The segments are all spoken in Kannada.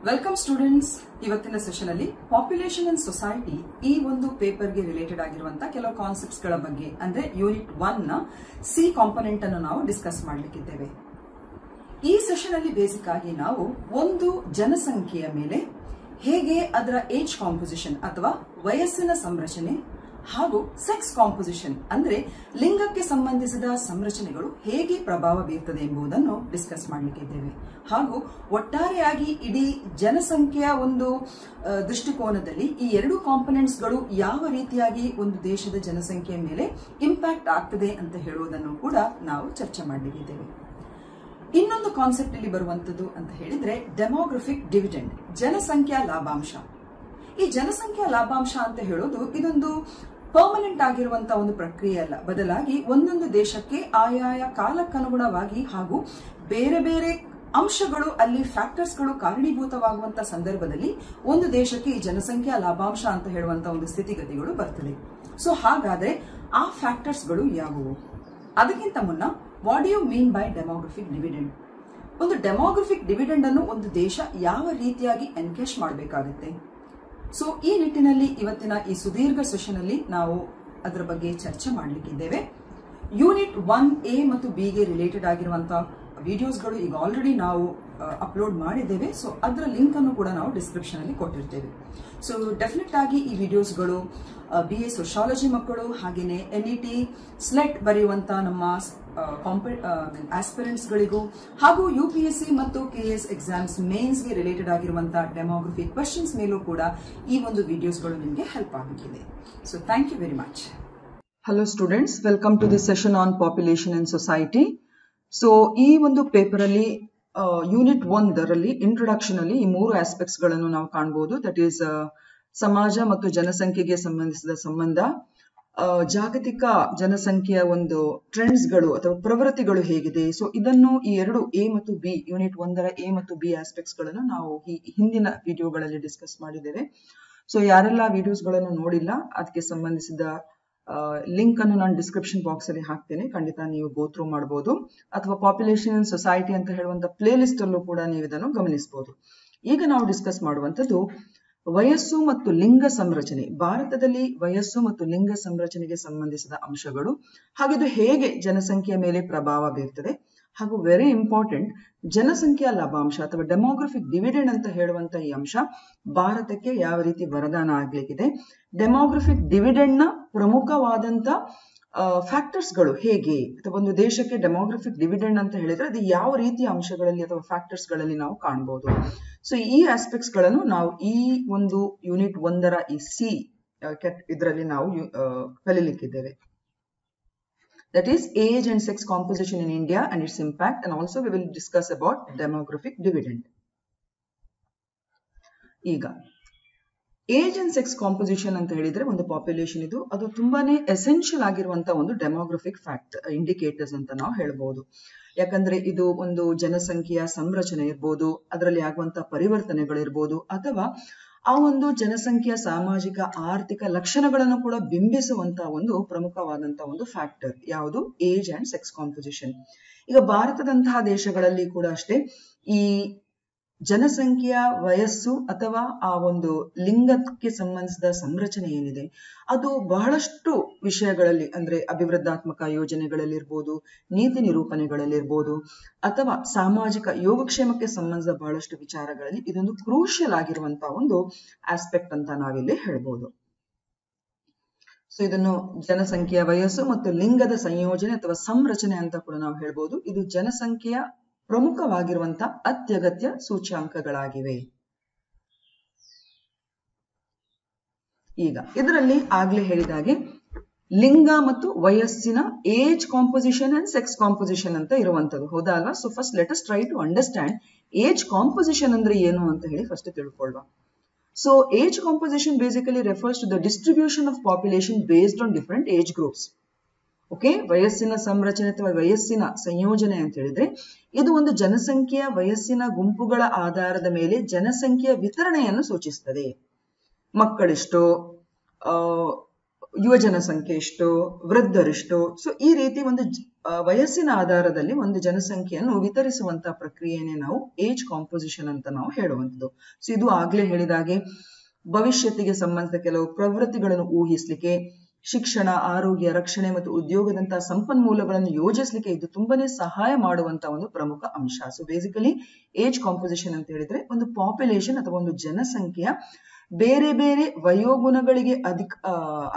Welcome students. ಇವತ್ತಿನ ಸೆಷನ್ ಅಲ್ಲಿ ಪಾಪ್ಯುಲೇಷನ್ ಅಂಡ್ ಸೊಸೈಟಿ ಈ ಒಂದು ಪೇಪರ್ ಗೆ ರಿಲೇಟೆಡ್ ಆಗಿರುವಂತಹ ಕೆಲವು ಕಾನ್ಸೆಪ್ಟ್ಸ್ ಗಳ ಬಗ್ಗೆ ಅಂದ್ರೆ ಯೂನಿಟ್ 1 ನ ಸಿ ಕಾಂಪೊನೆಂಟ್ ಅನ್ನು ನಾವು ಡಿಸ್ಕಸ್ ಮಾಡಲಿಕ್ಕಿದ್ದೇವೆ. ಈ ಸೆಷನ್ ಅಲ್ಲಿ ಬೇಸಿಕ್ ಆಗಿ ನಾವು ಒಂದು ಜನಸಂಖ್ಯೆಯ ಮೇಲೆ ಹೇಗೆ ಅದರ ಏಜ್ ಕಾಂಪೋಸಿಷನ್ ಅಥವಾ ವಯಸ್ಸಿನ ಸಂರಚನೆ ಹಾಗೂ ಸೆಕ್ಸ್ ಕಾಂಪೋಸಿಷನ್ ಅಂದ್ರೆ ಲಿಂಗಕ್ಕೆ ಸಂಬಂಧಿಸಿದ ಸಂರಚನೆಗಳು ಹೇಗೆ ಪ್ರಭಾವ ಬೀರ್ತದೆ ಎಂಬುದನ್ನು ಡಿಸ್ಕಸ್ ಮಾಡಲಿಕ್ಕಿದ್ದೇವೆ. ಹಾಗೂ ಒಟ್ಟಾರೆಯಾಗಿ ಇಡೀ ಜನಸಂಖ್ಯೆಯ ಒಂದು ದೃಷ್ಟಿಕೋನದಲ್ಲಿ ಈ ಎರಡು ಕಾಂಪೊನೆಂಟ್ಸ್ ಗಳು ಯಾವ ರೀತಿಯಾಗಿ ಒಂದು ದೇಶದ ಜನಸಂಖ್ಯೆಯ ಮೇಲೆ ಇಂಪ್ಯಾಕ್ಟ್ ಆಗ್ತದೆ ಅಂತ ಹೇಳುವುದನ್ನು ಕೂಡ ನಾವು ಚರ್ಚೆ ಮಾಡಲಿಕ್ಕಿದ್ದೇವೆ. ಇನ್ನೊಂದು ಕಾನ್ಸೆಪ್ಟ್ ಇಲ್ಲಿ ಬರುವಂತದ್ದು ಅಂತ ಹೇಳಿದ್ರೆ ಡೆಮೋಗ್ರಫಿಕ್ ಡಿವಿಡೆಂಡ್, ಜನಸಂಖ್ಯಾ ಲಾಭಾಂಶ. ಈ ಜನಸಂಖ್ಯಾ ಲಾಭಾಂಶ ಅಂತ ಹೇಳೋದು ಇದೊಂದು ಪರ್ಮನೆಂಟ್ ಆಗಿರುವಂತಹ ಒಂದು ಪ್ರಕ್ರಿಯೆ ಅಲ್ಲ, ಬದಲಾಗಿ ಒಂದೊಂದು ದೇಶಕ್ಕೆ ಆಯಾಯ ಕಾಲಕ್ಕನುಗುಣವಾಗಿ ಹಾಗೂ ಬೇರೆ ಬೇರೆ ಅಂಶಗಳು ಅಲ್ಲಿ ಫ್ಯಾಕ್ಟರ್ಸ್ಗಳು ಕಾರಣೀಭೂತವಾಗುವಂತಹ ಸಂದರ್ಭದಲ್ಲಿ ಒಂದು ದೇಶಕ್ಕೆ ಈ ಜನಸಂಖ್ಯಾ ಲಾಭಾಂಶ ಅಂತ ಹೇಳುವಂತಹ ಒಂದು ಸ್ಥಿತಿಗತಿಗಳು ಬರ್ತದೆ. ಸೊ ಹಾಗಾದ್ರೆ ಆ ಫ್ಯಾಕ್ಟರ್ಸ್ಗಳು ಯಾವುವು? ಅದಕ್ಕಿಂತ ಮುನ್ನ what you mean by demographic dividend? ಒಂದು ಡೆಮೋಗ್ರಫಿಕ್ ಡಿವಿಡೆಂಡ್ ಅನ್ನು ಒಂದು ದೇಶ ಯಾವ ರೀತಿಯಾಗಿ ಎನ್ಕೇಶ್ ಮಾಡಬೇಕಾಗುತ್ತೆ? ಸೊ ಈ ನಿಟ್ಟಿನಲ್ಲಿ ಇವತ್ತಿನ ಈ ಸುದೀರ್ಘ ಸೆಷನ್ ಅಲ್ಲಿ ನಾವು ಅದರ ಬಗ್ಗೆ ಚರ್ಚೆ ಮಾಡಲಿಕ್ಕಿದ್ದೇವೆ. ಯೂನಿಟ್ 1A ಮತ್ತು B ಗೆ ರಿಲೇಟೆಡ್ ಆಗಿರುವಂತಹ ವಿಡಿಯೋಸ್ಗಳು ಈಗ ಆಲ್ರೆಡಿ ನಾವು ಅಪ್ಲೋಡ್ ಮಾಡಿದ್ದೇವೆ. ಸೊ ಅದರ ಲಿಂಕ್ ಅನ್ನು ಕೂಡ ನಾವು ಡಿಸ್ಕ್ರಿಪ್ಷನ್ ಅಲ್ಲಿ ಕೊಟ್ಟಿರ್ತೇವೆ. ಸೊ ಡೆಫಿನೆಟ್ ಆಗಿ ಈ ವಿಡಿಯೋಸ್ಗಳು BA ಸೋಶಿಯಾಲಜಿ ಮಕ್ಕಳು ಹಾಗೇನೆ NET ಸ್ಲೆಟ್ ಬರೆಯುವಂತಹ ನಮ್ಮ ಆಸ್ಪಿರೆಂಟ್ಸ್ ಗಳಿಗೂ ಹಾಗೂ UPSC ಮತ್ತು KS ಎಕ್ಸಾಮ್ಸ್ ಮೇನ್ಸ್ ಗೆ ರಿಲೇಟೆಡ್ ಆಗಿರುವಂತಹ ಡೆಮೋಗ್ರಫಿ ಕ್ವೆಶ್ಚನ್ಸ್ ಮೇಲೂ ಕೂಡ ಈ ಒಂದು ವಿಡಿಯೋಸ್ಗಳು ನಿಮಗೆ ಹೆಲ್ಪ್ ಆಗುತ್ತಿದೆ. So thank you very much. Hello students, welcome to this session on population and society. So ಈ ಒಂದು ಪೇಪರ್ ಅಲ್ಲಿ ಯೂನಿಟ್ 1 ರಲ್ಲಿ ಇಂಟ್ರೊಡಕ್ಷನ್ ಅಲ್ಲಿ ಈ 3 ಆಸ್ಪೆಕ್ಟ್ಸ್ ಗಳನ್ನು ನಾವು ಕಾಣಬಹುದು. ದಟ್ ಈಸ್ ಸಮಾಜ ಮತ್ತು ಜನಸಂಖ್ಯೆಗೆ ಸಂಬಂಧಿಸಿದ ಸಂಬಂಧ, ಜಾಗತಿಕ ಜನಸಂಖ್ಯೆಯ ಒಂದು ಟ್ರೆಂಡ್ಸ್ ಗಳು ಅಥವಾ ಪ್ರವೃತ್ತಿಗಳು ಹೇಗಿದೆ. ಸೊ ಇದನ್ನು ಈ ಎರಡು A ಮತ್ತು B, ಯೂನಿಟ್ 1 ರ A ಮತ್ತು B ಆಸ್ಪೆಕ್ಟ್ಸ್ ಗಳನ್ನು ನಾವು ಈ ಹಿಂದಿನ ವಿಡಿಯೋಗಳಲ್ಲಿ ಡಿಸ್ಕಸ್ ಮಾಡಿದ್ದೇವೆ. ಸೊ ಯಾರೆಲ್ಲ ವಿಡಿಯೋಸ್ ಗಳನ್ನು ನೋಡಿಲ್ಲ ಅದಕ್ಕೆ ಸಂಬಂಧಿಸಿದ ಲಿಂಕ್ ಅನ್ನು ನಾನು ಡಿಸ್ಕ್ರಿಪ್ಷನ್ ಬಾಕ್ಸ್ ಅಲ್ಲಿ ಹಾಕ್ತೇನೆ, ಖಂಡಿತ ನೀವು ಗೋ ಥ್ರೂ ಮಾಡಬಹುದು. ಅಥವಾ ಪಾಪ್ಯುಲೇಷನ್ ಅಂಡ್ ಸೊಸೈಟಿ ಅಂತ ಹೇಳುವಂತ ಪ್ಲೇ ಲಿಸ್ಟ್ ಅಲ್ಲೂ ಕೂಡ ನೀವು ಇದನ್ನು ಗಮನಿಸಬಹುದು. ಈಗ ನಾವು ಡಿಸ್ಕಸ್ ಮಾಡುವಂತದ್ದು ವಯಸ್ಸು ಮತ್ತು ಲಿಂಗ ಸಂರಚನೆ. ಭಾರತದಲ್ಲಿ ವಯಸ್ಸು ಮತ್ತು ಲಿಂಗ ಸಂರಚನೆಗೆ ಸಂಬಂಧಿಸಿದ ಅಂಶಗಳು, ಹಾಗಿದು ಹೇಗೆ ಜನಸಂಖ್ಯೆಯ ಮೇಲೆ ಪ್ರಭಾವ ಬೀರ್ತದೆ, ಹಾಗೂ ವೆರಿ ಇಂಪಾರ್ಟೆಂಟ್ ಜನಸಂಖ್ಯಾ ಲಾಭಾಂಶ ಅಥವಾ ಡೆಮೋಗ್ರಫಿಕ್ ಡಿವಿಡೆಂಡ್ ಅಂತ ಹೇಳುವಂತ ಈ ಅಂಶ ಭಾರತಕ್ಕೆ ಯಾವ ರೀತಿ ವರದಾನ ಆಗ್ಲಿಕ್ಕಿದೆ, ಡೆಮೋಗ್ರಫಿಕ್ ಡಿವಿಡೆಂಡ್ ನ ಪ್ರಮುಖವಾದಂತ ಫ್ಯಾಕ್ಟರ್ಸ್ ಗಳು ಹೇಗೆ, ಅಥವಾ ಒಂದು ದೇಶಕ್ಕೆ ಡೆಮೋಗ್ರಫಿಕ್ ಡಿವಿಡೆಂಡ್ ಅಂತ ಹೇಳಿದ್ರೆ ಅದು ಯಾವ ರೀತಿಯ ಅಂಶಗಳಲ್ಲಿ ಅಥವಾ ಫ್ಯಾಕ್ಟರ್ಸ್ ಗಳಲ್ಲಿ ನಾವು ಕಾಣಬಹುದು. ಸೊ ಈ ಆಸ್ಪೆಕ್ಟ್ಸ್ ಗಳನ್ನು ನಾವು ಈ ಒಂದು ಯೂನಿಟ್ 1 ರ ಈ ಸಿ ಇದರಲ್ಲಿ ನಾವು ಕಲಿಲಿಕ್ಕಿದ್ದೇವೆ. That is age and sex composition in India and its impact, and also we will discuss about demographic dividend. ಈಗ ಏಜ್ ಅಂಡ್ ಸೆಕ್ಸ್ ಕಾಂಪೋಸಿಷನ್ ಅಂತ ಹೇಳಿದ್ರೆ ಒಂದು ಪಾಪ್ಯುಲೇಷನ್ ಇದು ಅದು ತುಂಬಾನೇ ಎಸೆನ್ಷಿಯಲ್ ಆಗಿರುವಂತಹ ಒಂದು ಡೆಮೋಗ್ರಫಿಕ್ ಫ್ಯಾಕ್ಟ್ ಇಂಡಿಕೇಟರ್ಸ್ ಅಂತ ನಾವು ಹೇಳ್ಬಹುದು. ಯಾಕಂದ್ರೆ ಇದು ಒಂದು ಜನಸಂಖ್ಯೆಯ ಸಂರಚನೆ ಇರ್ಬೋದು, ಅದರಲ್ಲಿ ಆಗುವಂತಹ ಪರಿವರ್ತನೆಗಳಿರ್ಬೋದು, ಅಥವಾ ಆ ಒಂದು ಜನಸಂಖ್ಯೆಯ ಸಾಮಾಜಿಕ ಆರ್ಥಿಕ ಲಕ್ಷಣಗಳನ್ನು ಕೂಡ ಬಿಂಬಿಸುವಂತಹ ಒಂದು ಪ್ರಮುಖವಾದಂತಹ ಒಂದು ಫ್ಯಾಕ್ಟರ್ ಯಾವುದು? Age and sex composition. ಈಗ ಭಾರತದಂತಹ ದೇಶಗಳಲ್ಲಿ ಕೂಡ ಅಷ್ಟೇ ಈ ಜನಸಂಖ್ಯೆಯ ವಯಸ್ಸು ಅಥವಾ ಆ ಒಂದು ಲಿಂಗಕ್ಕೆ ಸಂಬಂಧಿಸಿದ ಸಂರಚನೆ ಏನಿದೆ ಅದು ಬಹಳಷ್ಟು ವಿಷಯಗಳಲ್ಲಿ ಅಂದ್ರೆ ಅಭಿವೃದ್ಧಾತ್ಮಕ ಯೋಜನೆಗಳಲ್ಲಿರ್ಬೋದು, ನೀತಿ ನಿರೂಪಣೆಗಳಲ್ಲಿರ್ಬೋದು, ಅಥವಾ ಸಾಮಾಜಿಕ ಯೋಗಕ್ಷೇಮಕ್ಕೆ ಸಂಬಂಧಿಸಿದ ಬಹಳಷ್ಟು ವಿಚಾರಗಳಲ್ಲಿ ಇದೊಂದು ಕ್ರೂಷಿಯಲ್ ಆಗಿರುವಂತಹ ಒಂದು ಆಸ್ಪೆಕ್ಟ್ ಅಂತ ನಾವಿಲ್ಲಿ ಹೇಳ್ಬೋದು. ಸೊ ಇದನ್ನು ಜನಸಂಖ್ಯೆಯ ವಯಸ್ಸು ಮತ್ತು ಲಿಂಗದ ಸಂಯೋಜನೆ ಅಥವಾ ಸಂರಚನೆ ಅಂತ ಕೂಡ ನಾವು ಹೇಳ್ಬೋದು. ಇದು ಜನಸಂಖ್ಯೆಯ ಪ್ರಮುಖವಾಗಿರುವಂತಹ ಅತ್ಯಗತ್ಯ ಸೂಚ್ಯಾಂಕಗಳಾಗಿವೆ. ಈಗ ಇದರಲ್ಲಿ ಆಗ್ಲೇ ಹೇಳಿದಾಗೆ ಲಿಂಗ ಮತ್ತು ವಯಸ್ಸಿನ age composition and sex composition ಅಂತ ಇರುವಂತದ್ದು, ಹೌದಾ ಅಲ್ವಾ? So first let us try to understand age composition ಅಂದ್ರೆ ಏನು ಅಂತ ಹೇಳಿ ಫಸ್ಟ್ ತಿಳ್ಕೊಳ್ಳುವ. So age composition basically refers to the distribution of population based on different age groups. Okay, ವಯಸ್ಸಿನ ಸಂರಚನೆ ಅಥವಾ ವಯಸ್ಸಿನ ಸಂಯೋಜನೆ ಅಂತ ಹೇಳಿದ್ರೆ ಇದು ಒಂದು ಜನಸಂಖ್ಯೆಯ ವಯಸ್ಸಿನ ಗುಂಪುಗಳ ಆಧಾರದ ಮೇಲೆ ಜನಸಂಖ್ಯೆಯ ವಿತರಣೆಯನ್ನು ಸೂಚಿಸುತ್ತದೆ. ಮಕ್ಕಳಿಷ್ಟು, ಯುವ ಜನಸಂಖ್ಯೆ ಎಷ್ಟು, ವೃದ್ಧರಿಷ್ಟು. ಸೊ ಈ ರೀತಿ ಒಂದು ವಯಸ್ಸಿನ ಆಧಾರದಲ್ಲಿ ಒಂದು ಜನಸಂಖ್ಯೆಯನ್ನು ವಿತರಿಸುವಂತಹ ಪ್ರಕ್ರಿಯೆನೇ ನಾವು ಏಜ್ ಕಾಂಪೋಸಿಷನ್ ಅಂತ ನಾವು ಹೇಳುವಂಥದ್ದು. ಸೊ ಇದು ಆಗ್ಲೇ ಹೇಳಿದಾಗೆ ಭವಿಷ್ಯತ್ತಿಗೆ ಸಂಬಂಧಿಸಿದ ಕೆಲವು ಪ್ರವೃತ್ತಿಗಳನ್ನು ಊಹಿಸ್ಲಿಕ್ಕೆ, ಶಿಕ್ಷಣ, ಆರೋಗ್ಯ, ರಕ್ಷಣೆ ಮತ್ತು ಉದ್ಯೋಗದಂತಹ ಸಂಪನ್ಮೂಲಗಳನ್ನು ಯೋಜಿಸಲಿಕ್ಕೆ ಇದು ತುಂಬಾನೇ ಸಹಾಯ ಮಾಡುವಂತಹ ಒಂದು ಪ್ರಮುಖ ಅಂಶ. ಸೊ ಬೇಸಿಕಲಿ ಏಜ್ ಕಾಂಪೋಸಿಷನ್ ಅಂತ ಹೇಳಿದ್ರೆ ಒಂದು ಪಾಪ್ಯುಲೇಷನ್ ಅಥವಾ ಒಂದು ಜನಸಂಖ್ಯೆಯ ಬೇರೆ ಬೇರೆ ವಯೋಗುಣಗಳಿಗೆ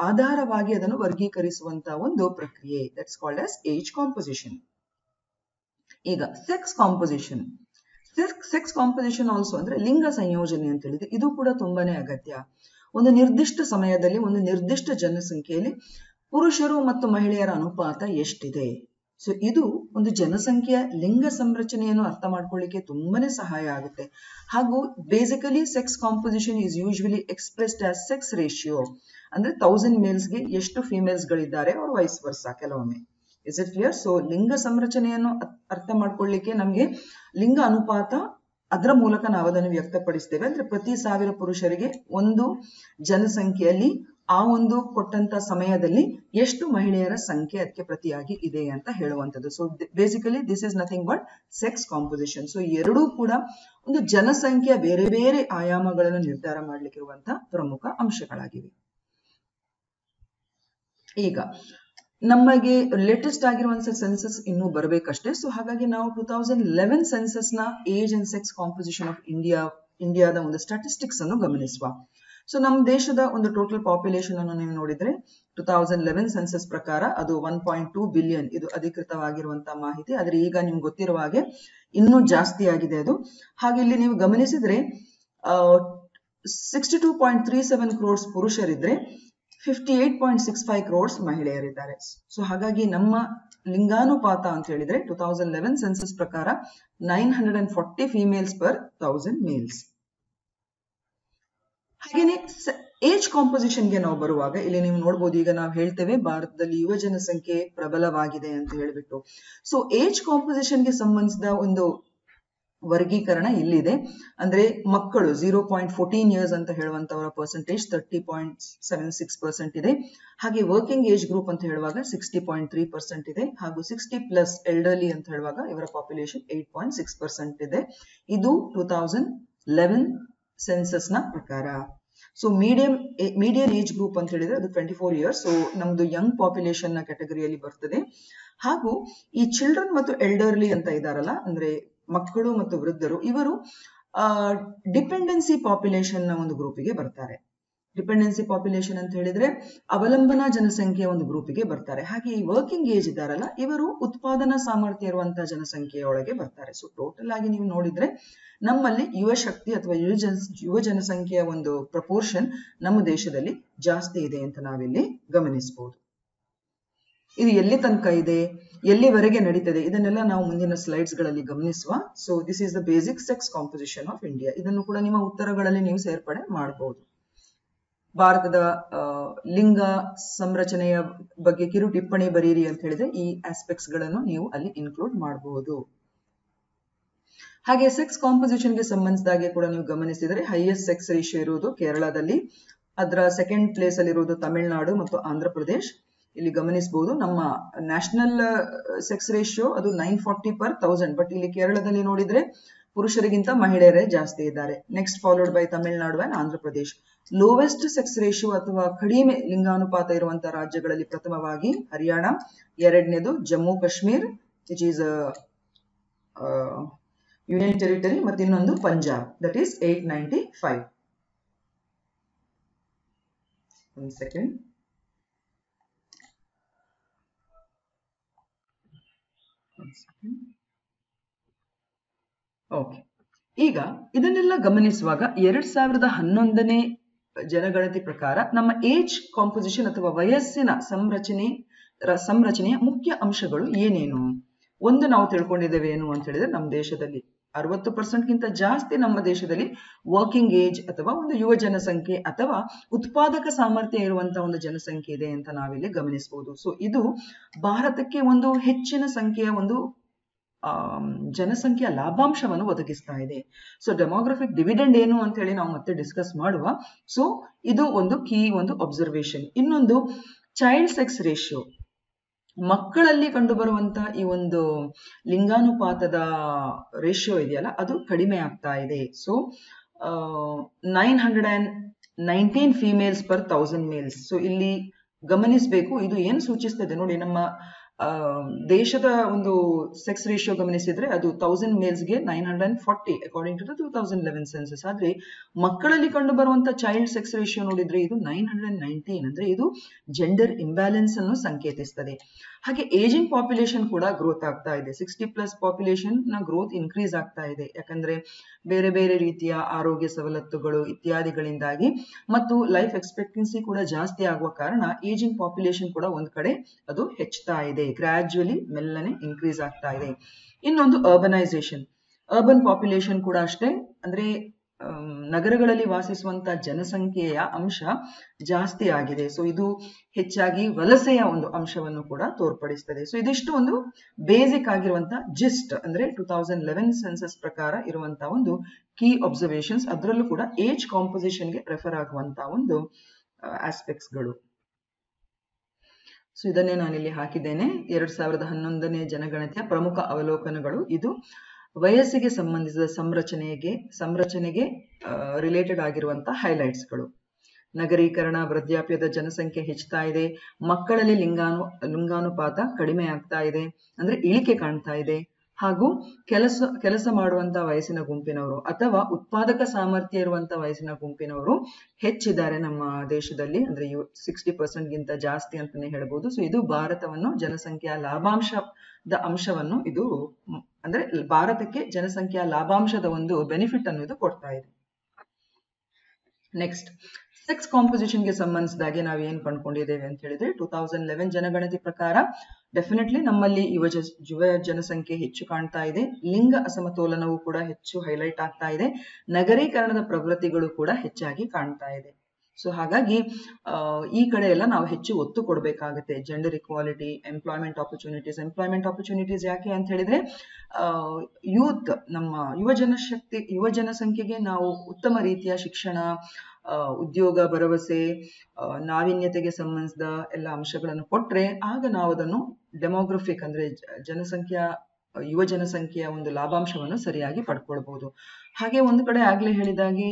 ಆಧಾರವಾಗಿ ಅದನ್ನು ವರ್ಗೀಕರಿಸುವಂತಹ ಒಂದು ಪ್ರಕ್ರಿಯೆ. That's called as age composition. ಈಗ sex composition. Sex composition also ಅಂದ್ರೆ ಲಿಂಗ ಸಂಯೋಜನೆ ಅಂತ ಹೇಳಿದ್ರೆ ಇದು ಕೂಡ ತುಂಬಾನೇ ಅಗತ್ಯ. ಒಂದು ನಿರ್ದಿಷ್ಟ ಸಮಯದಲ್ಲಿ ಒಂದು ನಿರ್ದಿಷ್ಟ ಜನಸಂಖ್ಯೆಯಲ್ಲಿ ಪುರುಷರು ಮತ್ತು ಮಹಿಳೆಯರ ಅನುಪಾತ ಎಷ್ಟಿದೆ. ಸೊ ಇದು ಒಂದು ಜನಸಂಖ್ಯೆಯ ಲಿಂಗ ಸಂರಚನೆಯನ್ನು ಅರ್ಥ ಮಾಡ್ಕೊಳ್ಳಿಕ್ಕೆ ತುಂಬಾನೇ ಸಹಾಯ ಆಗುತ್ತೆ. ಹಾಗೂ basically sex composition is usually expressed as sex ratio, ಅಂದ್ರೆ 1000 ಮೇಲ್ಸ್ಗೆ ಎಷ್ಟು ಫಿಮೇಲ್ಸ್ ಗಳಿದ್ದಾರೆ ಅವ್ರ ವೈಸ್ ವರ್ಸ ಕೆಲವೊಮ್ಮೆ. Is it clear? ಸೊ ಲಿಂಗ ಸಂರಚನೆಯನ್ನು ಅರ್ಥ ಮಾಡ್ಕೊಳ್ಳಿಕ್ಕೆ ನಮ್ಗೆ ಲಿಂಗ ಅನುಪಾತ ಅದರ ಮೂಲಕ ನಾವು ಅದನ್ನು ವ್ಯಕ್ತಪಡಿಸ್ತೇವೆ. ಅಂದ್ರೆ ಪ್ರತಿ 1000 ಪುರುಷರಿಗೆ ಒಂದು ಜನಸಂಖ್ಯೆಯಲ್ಲಿ ಆ ಒಂದು ಕೊಟ್ಟಂತ ಸಮಯದಲ್ಲಿ ಎಷ್ಟು ಮಹಿಳೆಯರ ಸಂಖ್ಯೆ ಅದಕ್ಕೆ ಪ್ರತಿಯಾಗಿ ಇದೆ ಅಂತ ಹೇಳುವಂಥದ್ದು. So basically this is nothing but sex composition. So ಎರಡೂ ಕೂಡ ಒಂದು ಜನಸಂಖ್ಯೆಯ ಬೇರೆ ಬೇರೆ ಆಯಾಮಗಳನ್ನು ನಿರ್ಧಾರ ಮಾಡ್ಲಿಕ್ಕಿರುವಂತಹ ಪ್ರಮುಖ ಅಂಶಗಳಾಗಿವೆ. ಈಗ ನಮಗೆ ಲೇಟೆಸ್ಟ್ ಆಗಿರುವಂತಹ ಸೆನ್ಸಸ್ ಇನ್ನೂ ಬರಬೇಕಷ್ಟೇ. ಸೊ ಹಾಗಾಗಿ ನಾವು 2011 ಸೆನ್ಸಸ್ ನ age and sex composition of ಇಂಡಿಯಾದ ಒಂದು ಸ್ಟಾಟಿಸ್ಟಿಕ್ಸ್ ಅನ್ನು ಗಮನಿಸುವ. ಸೊ ನಮ್ಮ ದೇಶದ ಒಂದು ಟೋಟಲ್ ಪಾಪ್ಯುಲೇಷನ್ ಅನ್ನು ನೀವು ನೋಡಿದ್ರೆ 2011 ಸೆನ್ಸಸ್ ಪ್ರಕಾರ ಅದು 1.2 ಬಿಲಿಯನ್, ಇದು ಅಧಿಕೃತವಾಗಿರುವಂತಹ ಮಾಹಿತಿ. ಆದ್ರೆ ಈಗ ನಿಮ್ಗೆ ಗೊತ್ತಿರುವ ಹಾಗೆ ಇನ್ನೂ ಜಾಸ್ತಿ ಆಗಿದೆ ಅದು. ಹಾಗೆ ಇಲ್ಲಿ ನೀವು ಗಮನಿಸಿದ್ರೆ 62.37 ಕ್ರೋರ್ಸ್ ಪುರುಷರಿದ್ರೆ 58.65 ಕ್ರೋರ್ಸ್ ಮಹಿಳೆಯರಿದ್ದಾರೆ. ಸೊ ಹಾಗಾಗಿ ನಮ್ಮ ಲಿಂಗಾನುಪಾತ ಅಂತ ಹೇಳಿದ್ರೆ 2011 ಸೆನ್ಸಸ್ ಪ್ರಕಾರ 940 ಫಿಮೇಲ್ಸ್ ಪರ್ 1000 ಮೇಲ್ಸ್. ಹಾಗೇನೆ ಏಜ್ ಕಾಂಪೋಸಿಷನ್ಗೆ ನಾವು ಬರುವಾಗ ಇಲ್ಲಿ ನೀವು ನೋಡ್ಬೋದು, ಈಗ ನಾವು ಹೇಳ್ತೇವೆ ಭಾರತದಲ್ಲಿ ಯುವ ಜನಸಂಖ್ಯೆ ಪ್ರಬಲವಾಗಿದೆ ಅಂತ ಹೇಳ್ಬಿಟ್ಟು. ಸೊ ಏಜ್ ಕಾಂಪೋಸಿಷನ್ಗೆ ಸಂಬಂಧಿಸಿದ ಒಂದು ವರ್ಗೀಕರಣ ಇಲ್ಲಿದೆ. ಅಂದ್ರೆ ಮಕ್ಕಳು 0.14 ಇಯರ್ಸ್ ಅಂತ ಹೇಳುವಂತವರ ಪರ್ಸೆಂಟೇಜ್ 30.76% ಇದೆ. ಹಾಗೆ ವರ್ಕಿಂಗ್ ಏಜ್ ಗ್ರೂಪ್ ಅಂತ ಹೇಳುವಾಗ 60.3% ಇದೆ. ಹಾಗೂ 60+ ಎಲ್ಡರ್ಲಿ ಅಂತ ಹೇಳುವಾಗ ಇವರ ಪಾಪ್ಯುಲೇಷನ್ 8.6% ಇದೆ. ಇದು 2011 ಸೆನ್ಸಸ್ ನ ಪ್ರಕಾರ. ಸೊ ಮೀಡಿಯನ್ ಏಜ್ ಗ್ರೂಪ್ ಅಂತ ಹೇಳಿದ್ರೆ ಅದು 24 ಇಯರ್ಸ್. ಸೊ ನಮ್ದು ಯಂಗ್ ಪಾಪ್ಯುಲೇಷನ್ ನ ಕ್ಯಾಟಗರಿಯಲ್ಲಿ ಬರ್ತದೆ. ಹಾಗೂ ಈ ಚಿಲ್ಡ್ರನ್ ಮತ್ತು ಎಲ್ಡರ್ಲಿ ಅಂತ ಇದಾರಲ್ಲ, ಅಂದ್ರೆ ಮಕ್ಕಳು ಮತ್ತು ವೃದ್ಧರು, ಇವರು ಡಿಪೆಂಡೆನ್ಸಿ ಪಾಪ್ಯುಲೇಷನ್ ನ ಒಂದು ಗ್ರೂಪಿಗೆ ಬರ್ತಾರೆ. ಡಿಪೆಂಡೆನ್ಸಿ ಪಾಪ್ಯುಲೇಷನ್ ಅಂತ ಹೇಳಿದ್ರೆ ಅವಲಂಬನಾ ಜನಸಂಖ್ಯೆಯ ಒಂದು ಗ್ರೂಪಿಗೆ ಬರ್ತಾರೆ. ಹಾಗೆ ಈ ವರ್ಕಿಂಗ್ ಏಜ್ ಇದ್ದಾರಲ್ಲ, ಇವರು ಉತ್ಪಾದನಾ ಸಾಮರ್ಥ್ಯ ಇರುವಂತಹ ಜನಸಂಖ್ಯೆಯೊಳಗೆ ಬರ್ತಾರೆ. ಸೊ ಟೋಟಲ್ ಆಗಿ ನೀವು ನೋಡಿದ್ರೆ ನಮ್ಮಲ್ಲಿ ಯುವ ಶಕ್ತಿ ಅಥವಾ ಯುವ ಜನಸಂಖ್ಯೆಯ ಒಂದು ಪ್ರಪೋರ್ಷನ್ ನಮ್ಮ ದೇಶದಲ್ಲಿ ಜಾಸ್ತಿ ಇದೆ ಅಂತ ನಾವಿಲ್ಲಿ ಗಮನಿಸಬಹುದು. ಇದು ಎಲ್ಲಿ ತನಕ ಇದೆ, ಎಲ್ಲಿವರೆಗೆ ನಡೀತದೆ, ಇದನ್ನೆಲ್ಲ ನಾವು ಮುಂದಿನ ಸ್ಲೈಡ್ಸ್ ಗಳಲ್ಲಿ ಗಮನಿಸುವ. So this is the basic sex composition of India. ಇದನ್ನು ಕೂಡ ನಿಮ್ಮ ಉತ್ತರಗಳಲ್ಲಿ ನೀವು ಸೇರ್ಪಡೆ ಮಾಡಬಹುದು. ಭಾರತದ ಲಿಂಗ ಸಂರಚನೆಯ ಬಗ್ಗೆ ಕಿರು ಟಿಪ್ಪಣಿ ಬರೀರಿ ಅಂತ ಹೇಳಿದ್ರೆ ಈ ಆಸ್ಪೆಕ್ಟ್ಸ್ ಗಳನ್ನು ನೀವು ಅಲ್ಲಿ ಇನ್ಕ್ಲೂಡ್ ಮಾಡಬಹುದು. ಹಾಗೆ ಸೆಕ್ಸ್ ಕಾಂಪೋಸಿಷನ್ಗೆ ಸಂಬಂಧಿಸಿದಾಗೆ ಕೂಡ ನೀವು ಗಮನಿಸಿದರೆ ಹೈಯೆಸ್ಟ್ ಸೆಕ್ಸ್ ರೇಷಿಯೋ ಇರುವುದು ಕೇರಳದಲ್ಲಿ, ಅದರ ಸೆಕೆಂಡ್ ಪ್ಲೇಸ್ ಅಲ್ಲಿ ಇರುವುದು ತಮಿಳುನಾಡು ಮತ್ತು ಆಂಧ್ರ ಪ್ರದೇಶ್. ಇಲ್ಲಿ ಗಮನಿಸಬಹುದು ನಮ್ಮ ನ್ಯಾಷನಲ್ ಸೆಕ್ಸ್ ರೇಷಿಯೋ ಅದು 940 per 1000, ಬಟ್ ಇಲ್ಲಿ ಕೇರಳದಲ್ಲಿ ನೋಡಿದ್ರೆ ಪುರುಷರಿಗಿಂತ ಮಹಿಳೆಯರೇ ಜಾಸ್ತಿ ಇದ್ದಾರೆ. Next followed by Tamil Nadu and Andhra Pradesh. Lowest sex ratio ಅಥವಾ ಕಡಿಮೆ ಲಿಂಗಾನುಪಾತ ಇರುವಂತಹ ರಾಜ್ಯಗಳಲ್ಲಿ ಪ್ರಥಮವಾಗಿ ಹರಿಯಾಣ, ಎರಡನೇದು Jammu Kashmir which is union territory, ಮತ್ತು ಇನ್ನೊಂದು ಪಂಜಾಬ್ ದಟ್ ಈಸ್ 895. ಒಂದು ಸೆಕೆಂಡ್. ಓಕೆ, ಈಗ ಇದನ್ನೆಲ್ಲ ಗಮನಿಸುವಾಗ 2011ನೇ ಜನಗಣತಿ ಪ್ರಕಾರ ನಮ್ಮ ಏಜ್ ಕಾಂಪೋಸಿಷನ್ ಅಥವಾ ವಯಸ್ಸಿನ ಸಂರಚನೆಯ ಮುಖ್ಯ ಅಂಶಗಳು ಏನೇನು ಒಂದು ನಾವು ತಿಳ್ಕೊಂಡಿದ್ದೇವೆ. ಏನು ಅಂತ ಹೇಳಿದ್ರೆ ನಮ್ಮ ದೇಶದಲ್ಲಿ 60%ಗಿಂತ ಜಾಸ್ತಿ ನಮ್ಮ ದೇಶದಲ್ಲಿ ವರ್ಕಿಂಗ್ ಏಜ್ ಅಥವಾ ಒಂದು ಯುವ ಜನಸಂಖ್ಯೆ ಅಥವಾ ಉತ್ಪಾದಕ ಸಾಮರ್ಥ್ಯ ಇರುವಂತಹ ಒಂದು ಜನಸಂಖ್ಯೆ ಇದೆ ಅಂತ ನಾವಿಲ್ಲಿ ಗಮನಿಸಬಹುದು. ಸೊ ಇದು ಭಾರತಕ್ಕೆ ಒಂದು ಹೆಚ್ಚಿನ ಸಂಖ್ಯೆಯ ಒಂದು ಜನಸಂಖ್ಯೆಯ ಲಾಭಾಂಶವನ್ನು ಒದಗಿಸ್ತಾ ಇದೆ. ಸೊ ಡೆಮೋಗ್ರಫಿಕ್ ಡಿವಿಡೆಂಡ್ ಏನು ಅಂತ ಹೇಳಿ ನಾವು ಮತ್ತೆ ಡಿಸ್ಕಸ್ ಮಾಡುವ. ಸೊ ಇದು ಒಂದು ಕೀ ಒಂದು ಅಬ್ಸರ್ವೇಷನ್. ಇನ್ನೊಂದು ಚೈಲ್ಡ್ ಸೆಕ್ಸ್ ರೇಷಿಯೋ, ಮಕ್ಕಳಲ್ಲಿ ಕಂಡುಬರುವಂತ ಈ ಒಂದು ಲಿಂಗಾನುಪಾತದ ರೇಷಿಯೋ ಇದೆಯಲ್ಲ ಅದು ಕಡಿಮೆ ಆಗ್ತಾ ಇದೆ. So 919 females per 1000 males. So ಇಲ್ಲಿ ಗಮನಿಸಬೇಕು, ಇದು ಏನು ಸೂಚಿಸ್ತದೆ ನೋಡಿ, ನಮ್ಮ ದೇಶದ ಒಂದು ಸೆಕ್ಸ್ ರೇಷಿಯೋ ಗಮನಿಸಿದ್ರೆ ಅದು 1000 ಮೇಲ್ಸ್ಗೆ 940 ಅಕಾರ್ಡಿಂಗ್ ಟು ದ 2011 ಸೆನ್ಸಸ್. ಆದ್ರೆ ಮಕ್ಕಳಲ್ಲಿ ಕಂಡು ಬರುವಂತ ಚೈಲ್ಡ್ ಸೆಕ್ಸ್ ರೇಷಿಯೋ ನೋಡಿದ್ರೆ ಇದು 919, ಅಂದ್ರೆ ಇದು ಜೆಂಡರ್ ಇಂಬ್ಯಾಲೆನ್ಸ್ ಅನ್ನು ಸಂಕೇತಿಸ್ತದೆ. ಹಾಗೆ ಏಜಿಂಗ್ ಪಾಪ್ಯುಲೇಷನ್ ಕೂಡ ಗ್ರೋತ್ ಆಗ್ತಾ ಇದೆ. 60+ ಪಾಪ್ಯುಲೇಷನ್ ನ ಗ್ರೋತ್ ಇನ್ಕ್ರೀಸ್ ಆಗ್ತಾ ಇದೆ, ಯಾಕಂದ್ರೆ ಬೇರೆ ಬೇರೆ ರೀತಿಯ ಆರೋಗ್ಯ ಸವಲತ್ತುಗಳು ಇತ್ಯಾದಿಗಳಿಂದಾಗಿ ಮತ್ತು ಲೈಫ್ ಎಕ್ಸ್ಪೆಕ್ಟೆನ್ಸಿ ಕೂಡ ಜಾಸ್ತಿ ಆಗುವ ಕಾರಣ ಏಜಿಂಗ್ ಪಾಪ್ಯುಲೇಷನ್ ಕೂಡ ಒಂದ್ ಕಡೆ ಅದು ಹೆಚ್ಚುತ್ತಾ ಇದೆ, ಗ್ರಾಜುವಲಿ ಮೆಲ್ಲನೆ ಇನ್ಕ್ರೀಸ್ ಆಗ್ತಾ ಇದೆ. ಇನ್ನೊಂದು ಅರ್ಬನೈಸೇಷನ್, ಅರ್ಬನ್ ಪಾಪ್ಯುಲೇಷನ್ ಕೂಡ ಅಷ್ಟೇ, ಅಂದ್ರೆ ನಗರಗಳಲ್ಲಿ ವಾಸಿಸುವಂತ ಜನಸಂಖ್ಯೆಯ ಅಂಶ ಜಾಸ್ತಿ ಆಗಿದೆ. ಸೊ ಇದು ಹೆಚ್ಚಾಗಿ ವಲಸೆಯ ಒಂದು ಅಂಶವನ್ನು ಕೂಡ ತೋರ್ಪಡಿಸ್ತದೆ. ಸೊ ಇದಿಷ್ಟು ಒಂದು ಬೇಸಿಕ್ ಆಗಿರುವಂತ ಜಿಸ್ಟ್, ಅಂದ್ರೆ 2011 ಸೆನ್ಸಸ್ ಪ್ರಕಾರ ಇರುವಂತಹ ಒಂದು ಕೀ ಅಬ್ಸರ್ವೇಷನ್ಸ್. ಅದರಲ್ಲೂ ಕೂಡ ಏಜ್ ಕಾಂಪೋಸಿಷನ್ಗೆ ರೆಫರ್ ಆಗುವಂತ ಒಂದು ಆಸ್ಪೆಕ್ಟ್ಸ್ಗಳು. ಸೊ ಇದನ್ನೇ ನಾನಿಲ್ಲಿ ಹಾಕಿದ್ದೇನೆ. 2011ನೇ ಜನಗಣತಿಯ ಪ್ರಮುಖ ಅವಲೋಕನಗಳು. ಇದು ವಯಸ್ಸಿಗೆ ಸಂಬಂಧಿಸಿದ ಸಂರಚನೆಗೆ ರಿಲೇಟೆಡ್ ಆಗಿರುವಂತಹ ಹೈಲೈಟ್ಸ್ಗಳು. ನಗರೀಕರಣ, ವೃದ್ಧಾಪ್ಯದ ಜನಸಂಖ್ಯೆ ಹೆಚ್ಚುತ್ತಾ ಇದೆ, ಮಕ್ಕಳಲ್ಲಿ ಲಿಂಗಾನುಪಾತ ಕಡಿಮೆ ಆಗ್ತಾ ಇದೆ, ಅಂದ್ರೆ ಇಳಿಕೆ ಕಾಣ್ತಾ ಇದೆ, ಹಾಗೂ ಕೆಲಸ ಮಾಡುವಂತಹ ವಯಸ್ಸಿನ ಗುಂಪಿನವರು ಅಥವಾ ಉತ್ಪಾದಕ ಸಾಮರ್ಥ್ಯ ಇರುವಂತಹ ವಯಸ್ಸಿನ ಗುಂಪಿನವರು ಹೆಚ್ಚಿದ್ದಾರೆ ನಮ್ಮ ದೇಶದಲ್ಲಿ, ಅಂದ್ರೆ 60% ಗಿಂತ ಜಾಸ್ತಿ ಅಂತಾನೆ ಹೇಳ್ಬೋದು. ಸೊ ಇದು ಭಾರತವನ್ನು ಜನಸಂಖ್ಯಾ ಲಾಭಾಂಶದ ಅಂಶವನ್ನು ಇದು ಅಂದ್ರೆ ಭಾರತಕ್ಕೆ ಜನಸಂಖ್ಯಾ ಲಾಭಾಂಶದ ಒಂದು ಬೆನಿಫಿಟ್ ಅನ್ನೋದು ಕೊಡ್ತಾ ಇದೆ. ನೆಕ್ಸ್ಟ್, ಸೆಕ್ಸ್ ಕಾಂಪೋಸಿಷನ್ಗೆ ಸಂಬಂಧಿಸಿದಾಗೆ ನಾವು ಏನ್ ಕಂಡುಕೊಂಡಿದ್ದೇವೆ ಅಂತ ಹೇಳಿದ್ರೆ 2011 ಜನಗಣತಿ ಪ್ರಕಾರ ಡೆಫಿನೆಟ್ಲಿ ನಮ್ಮಲ್ಲಿ ಯುವ ಜನಸಂಖ್ಯೆ ಹೆಚ್ಚು ಕಾಣ್ತಾ ಇದೆ, ಲಿಂಗ ಅಸಮತೋಲನವು ಕೂಡ ಹೆಚ್ಚು ಹೈಲೈಟ್ ಆಗ್ತಾ ಇದೆ, ನಗರೀಕರಣದ ಪ್ರವೃತ್ತಿಗಳು ಕೂಡ ಹೆಚ್ಚಾಗಿ ಕಾಣ್ತಾ ಇದೆ. ಸೊ ಹಾಗಾಗಿ ಈ ಕಡೆ ಎಲ್ಲ ನಾವು ಹೆಚ್ಚು ಒತ್ತು ಕೊಡಬೇಕಾಗುತ್ತೆ. ಜೆಂಡರ್ ಇಕ್ವಾಲಿಟಿ, ಎಂಪ್ಲಾಯ್ಮೆಂಟ್ ಆಪರ್ಚುನಿಟೀಸ್ ಯಾಕೆ ಅಂತ ಹೇಳಿದ್ರೆ ಯೂತ್, ನಮ್ಮ ಯುವ ಜನಸಂಖ್ಯೆಗೆ ನಾವು ಉತ್ತಮ ರೀತಿಯ ಶಿಕ್ಷಣ, ಉದ್ಯೋಗ, ಭರವಸೆ, ನಾವೀನ್ಯತೆಗೆ ಸಂಬಂಧಿಸಿದ ಎಲ್ಲ ಅಂಶಗಳನ್ನು ಕೊಟ್ರೆ ಆಗ ನಾವು ಅದನ್ನು ಡೆಮೋಗ್ರಫಿಕ್ ಅಂದ್ರೆ ಯುವ ಜನಸಂಖ್ಯೆಯ ಒಂದು ಲಾಭಾಂಶವನ್ನು ಸರಿಯಾಗಿ ಪಡ್ಕೊಳ್ಬಹುದು. ಹಾಗೆ ಒಂದು ಕಡೆ ಆಗ್ಲೇ ಹೇಳಿದಾಗೆ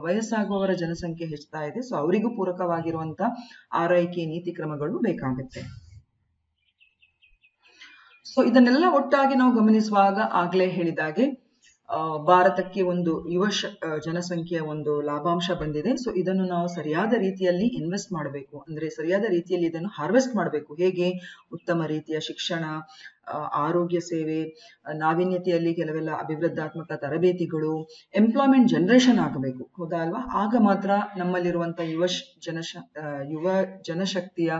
ವಯಸ್ಸಾಗುವವರ ಜನಸಂಖ್ಯೆ ಹೆಚ್ಚುತ್ತಾ ಇದೆ. ಸೊ ಅವರಿಗೂ ಪೂರಕವಾಗಿರುವಂತ ಆರೈಕೆ ನೀತಿ ಕ್ರಮಗಳು ಬೇಕಾಗುತ್ತೆ. ಸೊ ಇದನ್ನೆಲ್ಲ ಒಟ್ಟಾಗಿ ನಾವು ಗಮನಿಸುವಾಗ ಆಗ್ಲೇ ಹೇಳಿದಾಗೆ ಭಾರತಕ್ಕೆ ಒಂದು ಜನಸಂಖ್ಯೆಯ ಒಂದು ಲಾಭಾಂಶ ಬಂದಿದೆ. ಸೊ ಇದನ್ನು ನಾವು ಸರಿಯಾದ ರೀತಿಯಲ್ಲಿ ಇನ್ವೆಸ್ಟ್ ಮಾಡಬೇಕು, ಅಂದ್ರೆ ಸರಿಯಾದ ರೀತಿಯಲ್ಲಿ ಇದನ್ನು ಹಾರ್ವೆಸ್ಟ್ ಮಾಡಬೇಕು. ಹೇಗೆ? ಉತ್ತಮ ರೀತಿಯ ಶಿಕ್ಷಣ, ಆರೋಗ್ಯ ಸೇವೆ, ನಾವೀನ್ಯತೆಯಲ್ಲಿ ಕೆಲವೆಲ್ಲ ಅಭಿವೃದ್ಧಾತ್ಮಕ ತರಬೇತಿಗಳು, ಎಂಪ್ಲಾಯ್ಮೆಂಟ್ ಜನರೇಷನ್ ಆಗಬೇಕು, ಹೌದಾ ಅಲ್ವಾ? ಆಗ ಮಾತ್ರ ನಮ್ಮಲ್ಲಿರುವಂತಹ ಯುವ ಜನಶಕ್ತಿಯ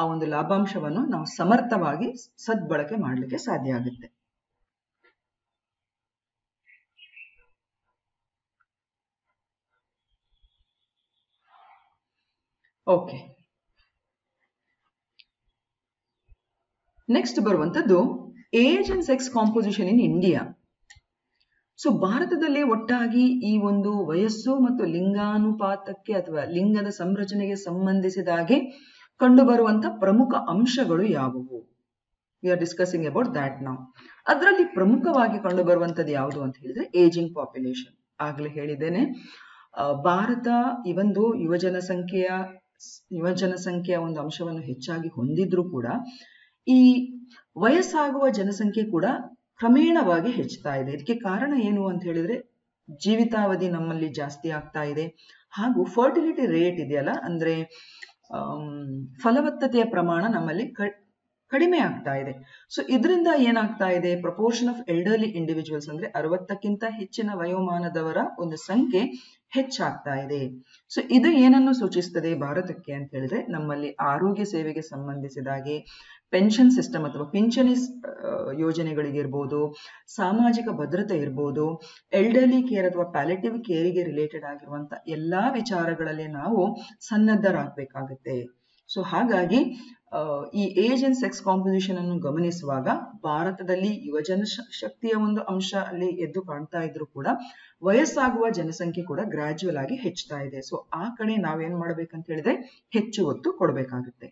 ಆ ಒಂದು ಲಾಭಾಂಶವನ್ನು ನಾವು ಸಮರ್ಥವಾಗಿ ಸದ್ಬಳಕೆ ಮಾಡಲಿಕ್ಕೆ ಸಾಧ್ಯ ಆಗುತ್ತೆ. ಓಕೆ, ನೆಕ್ಸ್ಟ್ ಬರುವಂತದ್ದು age and sex composition in India. So ಭಾರತದಲ್ಲಿ ಒಟ್ಟಾಗಿ ಈ ಒಂದು ವಯಸ್ಸು ಮತ್ತು ಲಿಂಗಾನುಪಾತಕ್ಕೆ ಅಥವಾ ಲಿಂಗದ ಸಂರಚನೆಗೆ ಸಂಬಂಧಿಸಿದಾಗೆ ಕಂಡುಬರುವಂತ ಪ್ರಮುಖ ಅಂಶಗಳು ಯಾವುವು? We are discussing about that now. ಅದರಲ್ಲಿ ಪ್ರಮುಖವಾಗಿ ಕಂಡುಬರುವಂತದ್ದು ಯಾವುದು ಅಂತ ಹೇಳಿದ್ರೆ ಏಜಿಂಗ್ ಪಾಪ್ಯುಲೇಷನ್. ಆಗ್ಲೇ ಹೇಳಿದ್ದೇನೆ, ಭಾರತ ಈ ಒಂದು ಯುವ ಜನಸಂಖ್ಯೆಯ ಒಂದು ಅಂಶವನ್ನು ಹೆಚ್ಚಾಗಿ ಹೊಂದಿದ್ರೂ ಕೂಡ ಈ ವಯಸ್ಸಾಗುವ ಜನಸಂಖ್ಯೆ ಕೂಡ ಕ್ರಮೇಣವಾಗಿ ಹೆಚ್ಚುತ್ತಾ ಇದೆ. ಇದಕ್ಕೆ ಕಾರಣ ಏನು ಅಂತ ಹೇಳಿದ್ರೆ ಜೀವಿತಾವಧಿ ನಮ್ಮಲ್ಲಿ ಜಾಸ್ತಿ ಆಗ್ತಾ ಇದೆ, ಹಾಗೂ ಫರ್ಟಿಲಿಟಿ ರೇಟ್ ಇದೆಯಲ್ಲ, ಅಂದ್ರೆ ಫಲವತ್ತತೆಯ ಪ್ರಮಾಣ ನಮ್ಮಲ್ಲಿ ಕಡಿಮೆ ಆಗ್ತಾ ಇದೆ. ಸೊ ಇದರಿಂದ ಏನಾಗ್ತಾ ಇದೆ, ಪ್ರಪೋರ್ಷನ್ ಆಫ್ ಎಲ್ಡರ್ಲಿ ಇಂಡಿವಿಜುವಲ್ಸ್ ಅಂದ್ರೆ 60ಕ್ಕಿಂತ ಹೆಚ್ಚಿನ ವಯೋಮಾನದವರ ಒಂದು ಸಂಖ್ಯೆ ಹೆಚ್ಚಾಗ್ತಾ ಇದೆ. ಸೊ ಇದು ಏನನ್ನು ಸೂಚಿಸ್ತದೆ ಭಾರತಕ್ಕೆ ಅಂತ ಹೇಳಿದ್ರೆ, ನಮ್ಮಲ್ಲಿ ಆರೋಗ್ಯ ಸೇವೆಗೆ ಸಂಬಂಧಿಸಿದಾಗೆ ಪೆನ್ಷನ್ ಸಿಸ್ಟಮ್ ಅಥವಾ ಪಿಂಚಣಿ ಯೋಜನೆಗಳಿಗಿರ್ಬೋದು, ಸಾಮಾಜಿಕ ಭದ್ರತೆ ಇರ್ಬೋದು, ಎಲ್ಡರ್ಲಿ ಕೇರ್ ಅಥವಾ ಪ್ಯಾಲಿಟಿವ್ ಕೇರಿಗೆ ರಿಲೇಟೆಡ್ ಆಗಿರುವಂತ ಎಲ್ಲಾ ವಿಚಾರಗಳಲ್ಲಿ ನಾವು ಸನ್ನದ್ಧರಾಗಬೇಕಾಗುತ್ತೆ. ಸೊ ಹಾಗಾಗಿ ಈ ಏಜ್ ಅಂಡ್ ಸೆಕ್ಸ್ ಕಾಂಪೋಸಿಷನ್ ಅನ್ನು ಗಮನಿಸುವಾಗ ಭಾರತದಲ್ಲಿ ಯುವಜನ ಶಕ್ತಿಯ ಒಂದು ಅಂಶ ಅಲ್ಲಿ ಎದ್ದು ಕಾಣ್ತಾ ಇದ್ರು ಕೂಡ ವಯಸ್ಸಾಗುವ ಜನಸಂಖ್ಯೆ ಕೂಡ ಗ್ರಾಜುವಲ್ ಆಗಿ ಹೆಚ್ಚುತ್ತಾ ಇದೆ. ಸೊ ಆ ಕಡೆ ನಾವೇನ್ ಮಾಡ್ಬೇಕಂತ ಹೇಳಿದ್ರೆ ಹೆಚ್ಚು ಒತ್ತು ಕೊಡಬೇಕಾಗುತ್ತೆ.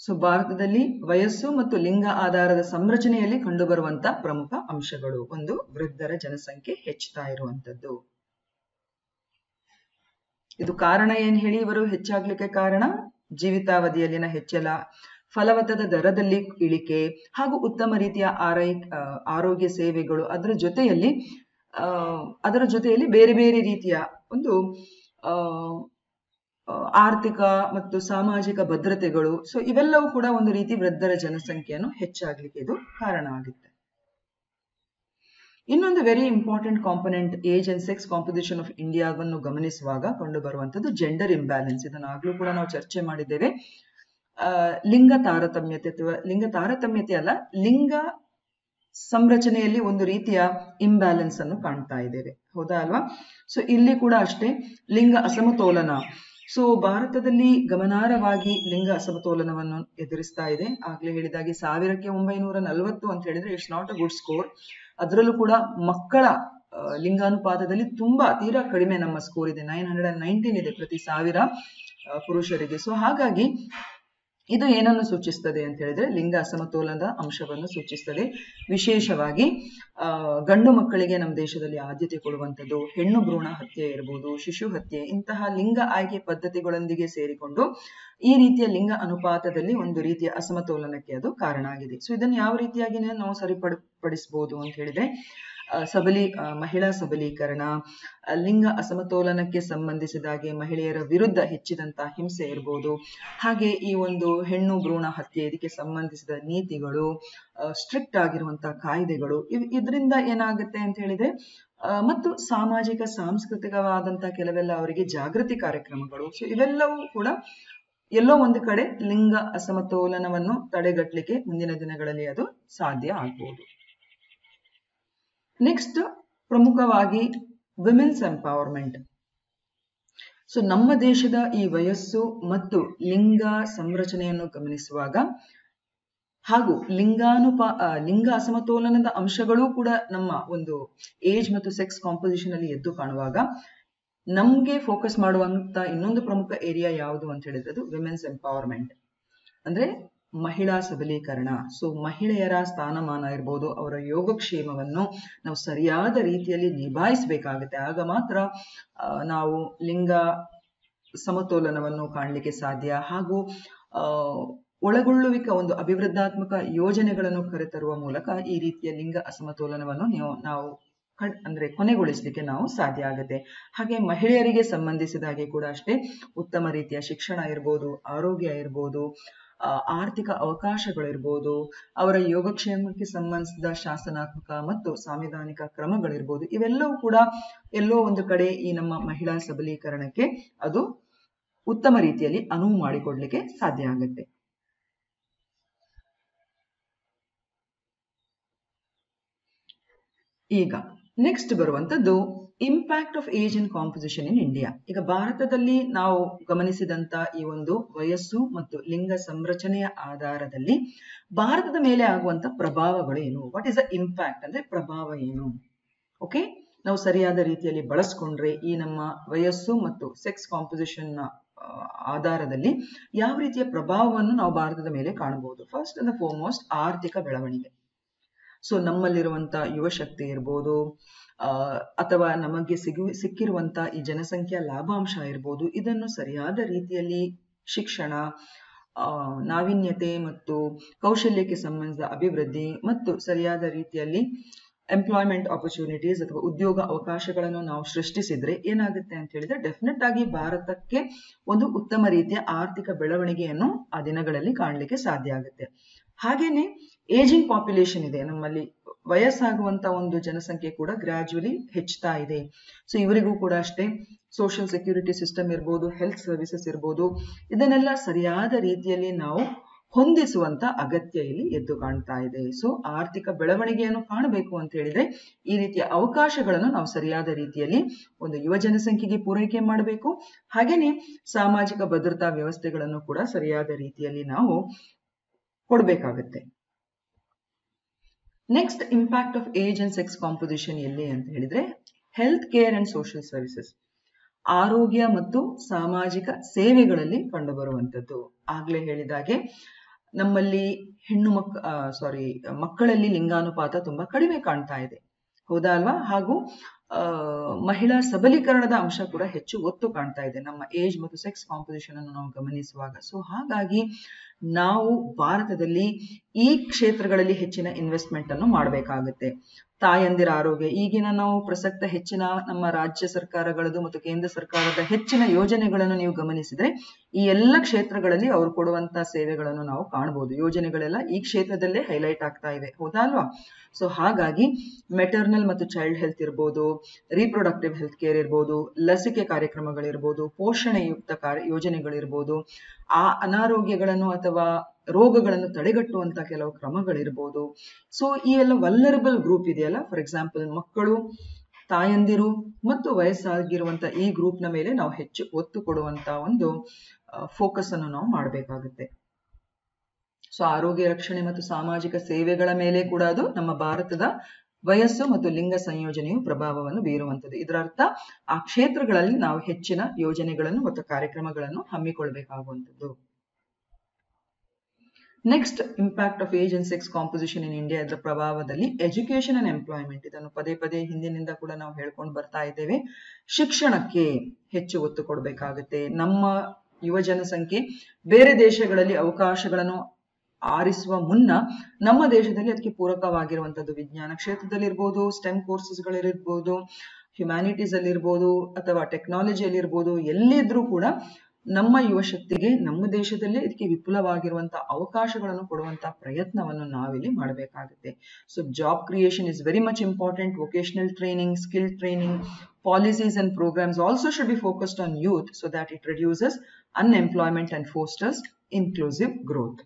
ಸೊ ಭಾರತದಲ್ಲಿ ವಯಸ್ಸು ಮತ್ತು ಲಿಂಗ ಆಧಾರದ ಸಂರಚನೆಯಲ್ಲಿ ಕಂಡುಬರುವಂತ ಪ್ರಮುಖ ಅಂಶಗಳು, ಒಂದು ವೃದ್ಧರ ಜನಸಂಖ್ಯೆ ಹೆಚ್ಚುತ್ತಾ ಇರುವಂತದ್ದು. ಇದು ಕಾರಣ ಏನ್ ಹೇಳಿ ಇವರು ಹೆಚ್ಚಾಗ್ಲಿಕ್ಕೆ ಕಾರಣ ಜೀವಿತಾವಧಿಯಲ್ಲಿನ ಹೆಚ್ಚಳ, ಫಲವತ್ತಾದ ದರದಲ್ಲಿ ಇಳಿಕೆ ಹಾಗೂ ಉತ್ತಮ ರೀತಿಯ ಆರೋಗ್ಯ ಸೇವೆಗಳು, ಅದರ ಜೊತೆಯಲ್ಲಿ ಬೇರೆ ಬೇರೆ ರೀತಿಯ ಒಂದು ಆರ್ಥಿಕ ಮತ್ತು ಸಾಮಾಜಿಕ ಭದ್ರತೆಗಳು. ಸೊ ಇವೆಲ್ಲವೂ ಕೂಡ ಒಂದು ರೀತಿ ವೃದ್ಧರ ಜನಸಂಖ್ಯೆಯನ್ನು ಹೆಚ್ಚಾಗ್ಲಿಕ್ಕೆ ಇದು ಕಾರಣ ಆಗುತ್ತೆ. ಇನ್ನೊಂದು very important component age and sex composition of ಇಂಡಿಯಾವನ್ನು ಗಮನಿಸುವಾಗ ಕಂಡು ಬರುವಂತದ್ದು ಜೆಂಡರ್ ಇಂಬ್ಯಾಲೆನ್ಸ್. ಇದನ್ನು ಆಗ್ಲೂ ಕೂಡ ನಾವು ಚರ್ಚೆ ಮಾಡಿದ್ದೇವೆ. ಲಿಂಗ ತಾರತಮ್ಯತೆ ಅಲ್ಲ, ಲಿಂಗ ಸಂರಚನೆಯಲ್ಲಿ ಒಂದು ರೀತಿಯ ಇಂಬ್ಯಾಲೆನ್ಸ್ ಅನ್ನು ಕಾಣ್ತಾ ಇದ್ದೇವೆ, ಹೌದಾ ಅಲ್ವಾ? ಸೊ ಇಲ್ಲಿ ಕೂಡ ಅಷ್ಟೇ ಲಿಂಗ ಅಸಮತೋಲನ. ಸೊ ಭಾರತದಲ್ಲಿ ಗಮನಾರ್ಹವಾಗಿ ಲಿಂಗ ಅಸಮತೋಲನವನ್ನು ಎದುರಿಸ್ತಾ ಇದೆ. ಆಗ್ಲೇ ಹೇಳಿದಾಗೆ 1940 ಅಂತ ಹೇಳಿದ್ರೆ it's not a good score. ಅದರಲ್ಲೂ ಕೂಡ ಮಕ್ಕಳ ಲಿಂಗಾನುಪಾತದಲ್ಲಿ ತೀರಾ ಕಡಿಮೆ ನಮ್ಮ ಸ್ಕೋರ್ ಇದೆ. 919 ಇದೆ ಪ್ರತಿ 1000 ಪುರುಷರಿಗೆ. ಸೊ ಹಾಗಾಗಿ ಇದು ಏನನ್ನು ಸೂಚಿಸ್ತದೆ ಅಂತ ಹೇಳಿದ್ರೆ ಲಿಂಗ ಅಸಮತೋಲನದ ಅಂಶವನ್ನು ಸೂಚಿಸ್ತದೆ. ವಿಶೇಷವಾಗಿ ಗಂಡು ಮಕ್ಕಳಿಗೆ ನಮ್ಮ ದೇಶದಲ್ಲಿ ಆದ್ಯತೆ ಕೊಡುವಂಥದ್ದು, ಹೆಣ್ಣು ಭ್ರೂಣ ಹತ್ಯೆ ಇರಬಹುದು, ಶಿಶು ಹತ್ಯೆ, ಇಂತಹ ಲಿಂಗ ಆಯ್ಕೆ ಪದ್ಧತಿಗಳೊಂದಿಗೆ ಸೇರಿಕೊಂಡು ಈ ರೀತಿಯ ಲಿಂಗ ಅನುಪಾತದಲ್ಲಿ ಒಂದು ರೀತಿಯ ಅಸಮತೋಲನಕ್ಕೆ ಅದು ಕಾರಣ ಆಗಿದೆ. ಸೊ ಇದನ್ನು ಯಾವ ರೀತಿಯಾಗಿ ನಾವು ಸರಿಪಡಿಸಬಹುದು ಅಂತ ಹೇಳಿದ್ರೆ ಮಹಿಳಾ ಸಬಲೀಕರಣ, ಲಿಂಗ ಅಸಮತೋಲನಕ್ಕೆ ಸಂಬಂಧಿಸಿದಾಗೆ ಮಹಿಳೆಯರ ವಿರುದ್ಧ ಹೆಚ್ಚಿದಂತಹ ಹಿಂಸೆ ಇರಬಹುದು, ಹಾಗೆ ಈ ಒಂದು ಹೆಣ್ಣು ಭ್ರೂಣ ಹತ್ಯೆ ಇದಕ್ಕೆ ಸಂಬಂಧಿಸಿದ ನೀತಿಗಳು, ಸ್ಟ್ರಿಕ್ಟ್ ಆಗಿರುವಂತಹ ಕಾಯ್ದೆಗಳು, ಇದರಿಂದ ಏನಾಗುತ್ತೆ ಅಂತ ಹೇಳಿದ್ರೆ ಮತ್ತು ಸಾಮಾಜಿಕ ಸಾಂಸ್ಕೃತಿಕವಾದಂತಹ ಕೆಲವೆಲ್ಲ ಅವರಿಗೆ ಜಾಗೃತಿ ಕಾರ್ಯಕ್ರಮಗಳು. ಸೊ ಇವೆಲ್ಲವೂ ಕೂಡ ಎಲ್ಲೋ ಒಂದು ಕಡೆ ಲಿಂಗ ಅಸಮತೋಲನವನ್ನು ತಡೆಗಟ್ಟಲಿಕ್ಕೆ ಮುಂದಿನ ದಿನಗಳಲ್ಲಿ ಅದು ಸಾಧ್ಯ ಆಗ್ಬಹುದು. ನೆಕ್ಸ್ಟ್ ಪ್ರಮುಖವಾಗಿ ವಿಮೆನ್ಸ್ ಎಂಪವರ್ಮೆಂಟ್. ಸೊ ನಮ್ಮ ದೇಶದ ಈ ವಯಸ್ಸು ಮತ್ತು ಲಿಂಗ ಸಂರಚನೆಯನ್ನು ಗಮನಿಸುವಾಗ ಹಾಗೂ ಲಿಂಗ ಅಸಮತೋಲನದ ಅಂಶಗಳು ಕೂಡ ನಮ್ಮ ಒಂದು ಏಜ್ ಮತ್ತು ಸೆಕ್ಸ್ ಕಾಂಪೋಸಿಷನ್ ಅಲ್ಲಿ ಎದ್ದು ಕಾಣುವಾಗ ನಮ್ಗೆ ಫೋಕಸ್ ಮಾಡುವಂತ ಇನ್ನೊಂದು ಪ್ರಮುಖ ಏರಿಯಾ ಯಾವುದು ಅಂತ ಹೇಳಿದ್ರೆ ಅದು ವಿಮೆನ್ಸ್ ಎಂಪವರ್ಮೆಂಟ್, ಅಂದ್ರೆ ಮಹಿಳಾ ಸಬಲೀಕರಣ. ಸೊ ಮಹಿಳೆಯರ ಸ್ಥಾನಮಾನ ಇರ್ಬೋದು, ಅವರ ಯೋಗಕ್ಷೇಮವನ್ನು ನಾವು ಸರಿಯಾದ ರೀತಿಯಲ್ಲಿ ನಿಭಾಯಿಸಬೇಕಾಗುತ್ತೆ. ಆಗ ಮಾತ್ರ ನಾವು ಲಿಂಗ ಸಮತೋಲನವನ್ನು ಕಾಣಲಿಕ್ಕೆ ಸಾಧ್ಯ. ಹಾಗೂ ಒಳಗೊಳ್ಳುವಿಕೆ ಒಂದು ಅಭಿವೃದ್ಧಾತ್ಮಕ ಯೋಜನೆಗಳನ್ನು ಕರೆತರುವ ಮೂಲಕ ಈ ರೀತಿಯ ಲಿಂಗ ಅಸಮತೋಲನವನ್ನು ನಾವು ಕೊನೆಗೊಳಿಸಲಿಕ್ಕೆ ನಾವು ಸಾಧ್ಯ ಆಗುತ್ತೆ. ಹಾಗೆ ಮಹಿಳೆಯರಿಗೆ ಸಂಬಂಧಿಸಿದ ಹಾಗೆ ಕೂಡ ಅಷ್ಟೇ ಉತ್ತಮ ರೀತಿಯ ಶಿಕ್ಷಣ ಇರ್ಬೋದು, ಆರೋಗ್ಯ ಇರ್ಬೋದು, ಆರ್ಥಿಕ ಅವಕಾಶಗಳಿರ್ಬೋದು, ಅವರ ಯೋಗಕ್ಷೇಮಕ್ಕೆ ಸಂಬಂಧಿಸಿದ ಶಾಸನಾತ್ಮಕ ಮತ್ತು ಸಾಂವಿಧಾನಿಕ ಕ್ರಮಗಳಿರ್ಬೋದು, ಇವೆಲ್ಲವೂ ಕೂಡ ಎಲ್ಲೋ ಒಂದು ಕಡೆ ಈ ನಮ್ಮ ಮಹಿಳಾ ಸಬಲೀಕರಣಕ್ಕೆ ಅದು ಉತ್ತಮ ರೀತಿಯಲ್ಲಿ ಅನುವು ಮಾಡಿಕೊಡ್ಲಿಕ್ಕೆ ಸಾಧ್ಯ ಆಗುತ್ತೆ. ಈಗ ನೆಕ್ಸ್ಟ್ ಬರುವಂತದ್ದು impact of age and composition in India. ಈಗ ಭಾರತದಲ್ಲಿ ನಾವು ಗಮನಿಸಿದಂತ ಈ ಒಂದು ವಯಸ್ಸು ಮತ್ತು ಲಿಂಗ ಸಂರಚನೆಯ ಆಧಾರದಲ್ಲಿ ಭಾರತದ ಮೇಲೆ ಆಗುವಂತ ಪ್ರಭಾವಗಳು ಏನು, ವಾಟ್ ಇಸ್ ದ ಇಂಪ್ಯಾಕ್ಟ್ ಅಂದ್ರೆ ಪ್ರಭಾವ ಏನು. ಓಕೆ, ನಾವು ಸರಿಯಾದ ರೀತಿಯಲ್ಲಿ ಬಳಸ್ಕೊಂಡ್ರೆ ಈ ನಮ್ಮ ವಯಸ್ಸು ಮತ್ತು ಸೆಕ್ಸ್ ಕಾಂಪೋಸಿಷನ್ ನ ಆಧಾರದಲ್ಲಿ ಯಾವ ರೀತಿಯ ಪ್ರಭಾವವನ್ನು ನಾವು ಭಾರತದ ಮೇಲೆ ಕಾಣಬಹುದು. ಫಸ್ಟ್ ಅಂಡ್ ಫಾರ್ಮೋಸ್ಟ್ ಆರ್ಥಿಕ ಬೆಳವಣಿಗೆ. ಸೊ ನಮ್ಮಲ್ಲಿರುವಂತ ಯುವ ಶಕ್ತಿ ಇರ್ಬೋದು, ಅಥವಾ ನಮಗೆ ಸಿಕ್ಕಿರುವಂತ ಈ ಜನಸಂಖ್ಯಾ ಲಾಭಾಂಶ ಇರ್ಬೋದು, ಇದನ್ನು ಸರಿಯಾದ ರೀತಿಯಲ್ಲಿ ಶಿಕ್ಷಣ, ನಾವೀನ್ಯತೆ ಮತ್ತು ಕೌಶಲ್ಯಕ್ಕೆ ಸಂಬಂಧಿಸಿದ ಅಭಿವೃದ್ಧಿ ಮತ್ತು ಸರಿಯಾದ ರೀತಿಯಲ್ಲಿ ಎಂಪ್ಲಾಯ್ಮೆಂಟ್ ಆಪರ್ಚುನಿಟೀಸ್ ಅಥವಾ ಉದ್ಯೋಗ ಅವಕಾಶಗಳನ್ನು ನಾವು ಸೃಷ್ಟಿಸಿದ್ರೆ ಏನಾಗುತ್ತೆ ಅಂತ ಹೇಳಿದ್ರೆ ಡೆಫಿನೆಟ್ ಆಗಿ ಭಾರತಕ್ಕೆ ಒಂದು ಉತ್ತಮ ರೀತಿಯ ಆರ್ಥಿಕ ಬೆಳವಣಿಗೆಯನ್ನು ಆ ದಿನಗಳಲ್ಲಿ ಕಾಣಲಿಕ್ಕೆ ಸಾಧ್ಯ ಆಗುತ್ತೆ. ಹಾಗೇನೆ ಏಜಿಂಗ್ ಪಾಪ್ಯುಲೇಷನ್ ಇದೆ ನಮ್ಮಲ್ಲಿ, ವಯಸ್ಸಾಗುವಂತ ಒಂದು ಜನಸಂಖ್ಯೆ ಕೂಡ ಗ್ರಾಜುವಲಿ ಹೆಚ್ಚುತ್ತಾ ಇದೆ. ಸೊ ಇವರಿಗೂ ಕೂಡ ಅಷ್ಟೇ ಸೋಷಿಯಲ್ ಸೆಕ್ಯೂರಿಟಿ ಸಿಸ್ಟಮ್ ಇರ್ಬೋದು, ಹೆಲ್ತ್ ಸರ್ವಿಸಸ್ ಇರ್ಬೋದು, ಇದನ್ನೆಲ್ಲ ಸರಿಯಾದ ರೀತಿಯಲ್ಲಿ ನಾವು ಹೊಂದಿಸುವಂತ ಅಗತ್ಯ ಇಲ್ಲಿ ಎದ್ದು ಕಾಣ್ತಾ ಇದೆ. ಸೊ ಆರ್ಥಿಕ ಬೆಳವಣಿಗೆಯನ್ನು ಕಾಣಬೇಕು ಅಂತ ಹೇಳಿದ್ರೆ ಈ ರೀತಿಯ ಅವಕಾಶಗಳನ್ನು ನಾವು ಸರಿಯಾದ ರೀತಿಯಲ್ಲಿ ಒಂದು ಯುವ ಜನಸಂಖ್ಯೆಗೆ ಪೂರೈಕೆ ಮಾಡಬೇಕು. ಹಾಗೇನೆ ಸಾಮಾಜಿಕ ಭದ್ರತಾ ವ್ಯವಸ್ಥೆಗಳನ್ನು ಕೂಡ ಸರಿಯಾದ ರೀತಿಯಲ್ಲಿ ನಾವು ಕೊಡಬೇಕಾಗುತ್ತೆ. Next, impact of age and sex composition ಎಲ್ಲಿ ಅಂತ ಹೇಳಿದ್ರೆ health care and social services, ಆರೋಗ್ಯ ಮತ್ತು ಸಾಮಾಜಿಕ ಸೇವೆಗಳಲ್ಲಿ ಕಂಡುಬರುವಂತದ್ದು. ಆಗ್ಲೇ ಹೇಳಿದಾಗೆ ನಮ್ಮಲ್ಲಿ ಮಕ್ಕಳಲ್ಲಿ ಲಿಂಗಾನುಪಾತ ತುಂಬಾ ಕಡಿಮೆ ಕಾಣ್ತಾ ಇದೆ, ಹೌದಾ ಅಲ್ವಾ? ಹಾಗೂ ಮಹಿಳಾ ಸಬಲೀಕರಣದ ಅಂಶ ಕೂಡ ಹೆಚ್ಚು ಒತ್ತು ಕಾಣ್ತಾ ಇದೆ ನಮ್ಮ ಏಜ್ ಮತ್ತು ಸೆಕ್ಸ್ ಕಾಂಪೋಸಿಷನ್ ಅನ್ನು ನಾವು ಗಮನಿಸುವಾಗ. ಸೊ ಹಾಗಾಗಿ ನಾವು ಭಾರತದಲ್ಲಿ ಈ ಕ್ಷೇತ್ರಗಳಲ್ಲಿ ಹೆಚ್ಚಿನ ಇನ್ವೆಸ್ಟ್ಮೆಂಟ್ ಅನ್ನು ಮಾಡಬೇಕಾಗುತ್ತೆ. ತಾಯಂದಿರ ಆರೋಗ್ಯ, ಈಗಿನ ನಾವು ಪ್ರಸಕ್ತ ಹೆಚ್ಚಿನ ನಮ್ಮ ರಾಜ್ಯ ಸರ್ಕಾರಗಳದ್ದು ಮತ್ತು ಕೇಂದ್ರ ಸರ್ಕಾರದ ಹೆಚ್ಚಿನ ಯೋಜನೆಗಳನ್ನು ನೀವು ಗಮನಿಸಿದ್ರೆ ಈ ಎಲ್ಲ ಕ್ಷೇತ್ರಗಳಲ್ಲಿ ಅವರು ಕೊಡುವಂತಹ ಸೇವೆಗಳನ್ನು ನಾವು ಕಾಣಬಹುದು. ಯೋಜನೆಗಳೆಲ್ಲ ಈ ಕ್ಷೇತ್ರದಲ್ಲೇ ಹೈಲೈಟ್ ಆಗ್ತಾ ಇವೆ, ಹೌದಾ ಅಲ್ವಾ? ಸೊ ಹಾಗಾಗಿ ಮೆಟರ್ನಲ್ ಮತ್ತು ಚೈಲ್ಡ್ ಹೆಲ್ತ್ ಇರ್ಬೋದು, ರೀಪ್ರೊಡಕ್ಟಿವ್ ಹೆಲ್ತ್ ಕೇರ್ ಇರ್ಬೋದು, ಲಸಿಕೆ ಕಾರ್ಯಕ್ರಮಗಳಿರ್ಬೋದು, ಪೋಷಣೆಯುಕ್ತ ಯೋಜನೆಗಳಿರ್ಬೋದು, ಆ ಅನಾರೋಗ್ಯಗಳನ್ನು ಅಥವಾ ರೋಗಗಳನ್ನು ತಡೆಗಟ್ಟುವಂತ ಕೆಲವು ಕ್ರಮಗಳಿರ್ಬೋದು. ಸೊ ಈ ಎಲ್ಲ ವಲ್ನರಬಲ್ ಗ್ರೂಪ್ ಇದೆಯಲ್ಲ, ಫಾರ್ ಎಕ್ಸಾಂಪಲ್ ಮಕ್ಕಳು, ತಾಯಂದಿರು ಮತ್ತು ವಯಸ್ಸಾಗಿರುವಂತ ಈ ಗ್ರೂಪ್ನ ಮೇಲೆ ನಾವು ಹೆಚ್ಚು ಒತ್ತು ಕೊಡುವಂತ ಒಂದು ಫೋಕಸ್ ಅನ್ನು ನಾವು ಮಾಡಬೇಕಾಗುತ್ತೆ. ಸೊ ಆರೋಗ್ಯ ರಕ್ಷಣೆ ಮತ್ತು ಸಾಮಾಜಿಕ ಸೇವೆಗಳ ಮೇಲೆ ಕೂಡ ಅದು ನಮ್ಮ ಭಾರತದ ವಯಸ್ಸು ಮತ್ತು ಲಿಂಗ ಸಂಯೋಜನೆಯು ಪ್ರಭಾವವನ್ನು ಬೀರುವಂಥದ್ದು. ಇದರ ಅರ್ಥ ಆ ಕ್ಷೇತ್ರಗಳಲ್ಲಿ ನಾವು ಹೆಚ್ಚಿನ ಯೋಜನೆಗಳನ್ನು ಮತ್ತು ಕಾರ್ಯಕ್ರಮಗಳನ್ನು ಹಮ್ಮಿಕೊಳ್ಬೇಕಾಗುವಂಥದ್ದು. Next, impact of age and sex composition in India. ಇದರ ಪ್ರಭಾವದಲ್ಲಿ ಎಜುಕೇಶನ್ ಅಂಡ್ ಎಂಪ್ಲಾಯ್ಮೆಂಟ್, ಇದನ್ನು ಪದೇ ಪದೇ ಹಿಂದಿನಿಂದ ಕೂಡ ನಾವು ಹೇಳ್ಕೊಂಡು ಬರ್ತಾ ಇದ್ದೇವೆ. ಶಿಕ್ಷಣಕ್ಕೆ ಹೆಚ್ಚು ಒತ್ತು ಕೊಡಬೇಕಾಗುತ್ತೆ. ನಮ್ಮ ಯುವ ಜನಸಂಖ್ಯೆ ಬೇರೆ ದೇಶಗಳಲ್ಲಿ ಅವಕಾಶಗಳನ್ನು ಆರಿಸುವ ಮುನ್ನ ನಮ್ಮ ದೇಶದಲ್ಲಿ ಅದಕ್ಕೆ ಪೂರಕವಾಗಿರುವಂತದ್ದು ವಿಜ್ಞಾನ ಕ್ಷೇತ್ರದಲ್ಲಿ ಇರ್ಬೋದು, ಸ್ಟೆಮ್ ಕೋರ್ಸಸ್ಗಳಿರ್ಬೋದು, ಹ್ಯುಮ್ಯಾನಿಟೀಸ್ ಅಲ್ಲಿ ಇರ್ಬೋದು ಅಥವಾ ಟೆಕ್ನಾಲಜಿಯಲ್ಲಿ ಇರ್ಬೋದು, ಎಲ್ಲಿದ್ರೂ ಕೂಡ ನಮ್ಮ ಯುವ ಶಕ್ತಿಗೆ ನಮ್ಮ ದೇಶದಲ್ಲೇ ಇದಕ್ಕೆ ವಿಪುಲವಾಗಿರುವಂತಹ ಅವಕಾಶಗಳನ್ನು ಕೊಡುವಂತಹ ಪ್ರಯತ್ನವನ್ನು ನಾವಿಲ್ಲಿ ಮಾಡಬೇಕಾಗುತ್ತೆ. So job creation is very much important. Vocational training, skill training, policies and programs also should be focused on youth so that it reduces unemployment and fosters inclusive growth.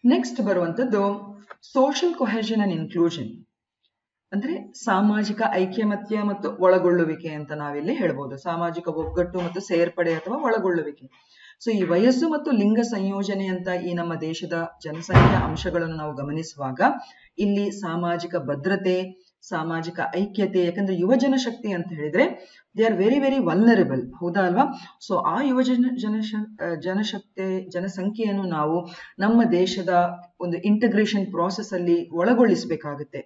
Next ಬರುವಂತದ್ದು ಸೋಷಿಯಲ್ ಕೊಹೆಷನ್ ಅಂಡ್ ಇನ್ಕ್ಲೂಷನ್, ಅಂದ್ರೆ ಸಾಮಾಜಿಕ ಐಕ್ಯಮತ್ಯ ಮತ್ತು ಒಳಗೊಳ್ಳುವಿಕೆ ಅಂತ ನಾವಿಲ್ಲಿ ಹೇಳ್ಬೋದು. ಸಾಮಾಜಿಕ ಒಗ್ಗಟ್ಟು ಮತ್ತು ಸೇರ್ಪಡೆ ಅಥವಾ ಒಳಗೊಳ್ಳುವಿಕೆ. ಸೊ ಈ ವಯಸ್ಸು ಮತ್ತು ಲಿಂಗ ಸಂಯೋಜನೆ ಅಂತ ಈ ನಮ್ಮ ದೇಶದ ಜನಸಂಖ್ಯಾ ಅಂಶಗಳನ್ನು ನಾವು ಗಮನಿಸುವಾಗ ಇಲ್ಲಿ ಸಾಮಾಜಿಕ ಭದ್ರತೆ, ಸಾಮಾಜಿಕ ಐಕ್ಯತೆ, ಯಾಕಂದ್ರೆ ಯುವ ಜನಶಕ್ತಿ ಅಂತ ಹೇಳಿದ್ರೆ they are very very vulnerable, ಹೌದಾ ಅಲ್ವಾ? ಸೊ ಆ ಯುವ ಜನಸಂಖ್ಯೆಯನ್ನು ನಾವು ನಮ್ಮ ದೇಶದ ಒಂದು ಇಂಟಿಗ್ರೇಷನ್ ಪ್ರಾಸೆಸ್ ಅಲ್ಲಿ ಒಳಗೊಳಿಸಬೇಕಾಗುತ್ತೆ,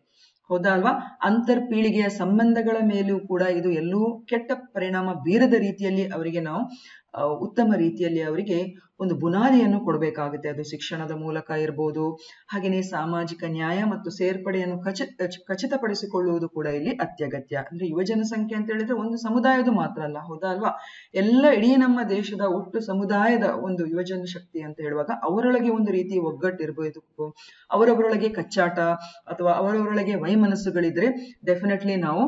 ಹೌದಾ ಅಲ್ವಾ? ಅಂತರ್ ಪೀಳಿಗೆಯ ಸಂಬಂಧಗಳ ಮೇಲೂ ಕೂಡ ಇದು ಎಲ್ಲೂ ಕೆಟ್ಟ ಪರಿಣಾಮ ಬೀರದ ರೀತಿಯಲ್ಲಿ ಅವರಿಗೆ ನಾವು ಉತ್ತಮ ರೀತಿಯಲ್ಲಿ ಅವರಿಗೆ ಒಂದು ಬುನಾದಿಯನ್ನು ಕೊಡಬೇಕಾಗುತ್ತೆ. ಅದು ಶಿಕ್ಷಣದ ಮೂಲಕ ಇರ್ಬೋದು. ಹಾಗೆಯೇ ಸಾಮಾಜಿಕ ನ್ಯಾಯ ಮತ್ತು ಸೇರ್ಪಡೆಯನ್ನು ಖಚಿತಪಡಿಸಿಕೊಳ್ಳುವುದು ಕೂಡ ಇಲ್ಲಿ ಅತ್ಯಗತ್ಯ. ಅಂದ್ರೆ ಯುವ ಜನಸಂಖ್ಯೆ ಅಂತ ಹೇಳಿದ್ರೆ ಒಂದು ಸಮುದಾಯದ ಮಾತ್ರ ಅಲ್ಲ, ಹೌದಾ ಅಲ್ವಾ? ಇಡೀ ನಮ್ಮ ದೇಶದ ಒಟ್ಟು ಸಮುದಾಯದ ಒಂದು ಯುವ ಜನಶಕ್ತಿ ಅಂತ ಹೇಳುವಾಗ ಅವರೊಳಗೆ ಒಂದು ರೀತಿ ಒಗ್ಗಟ್ಟು ಇರಬೇಕು. ಅವರವರೊಳಗೆ ಕಚ್ಚಾಟ ಅಥವಾ ಅವರವರೊಳಗೆ ವೈಮನಸ್ಸುಗಳಿದ್ರೆ ಡೆಫಿನೆಟ್ಲಿ ನಾವು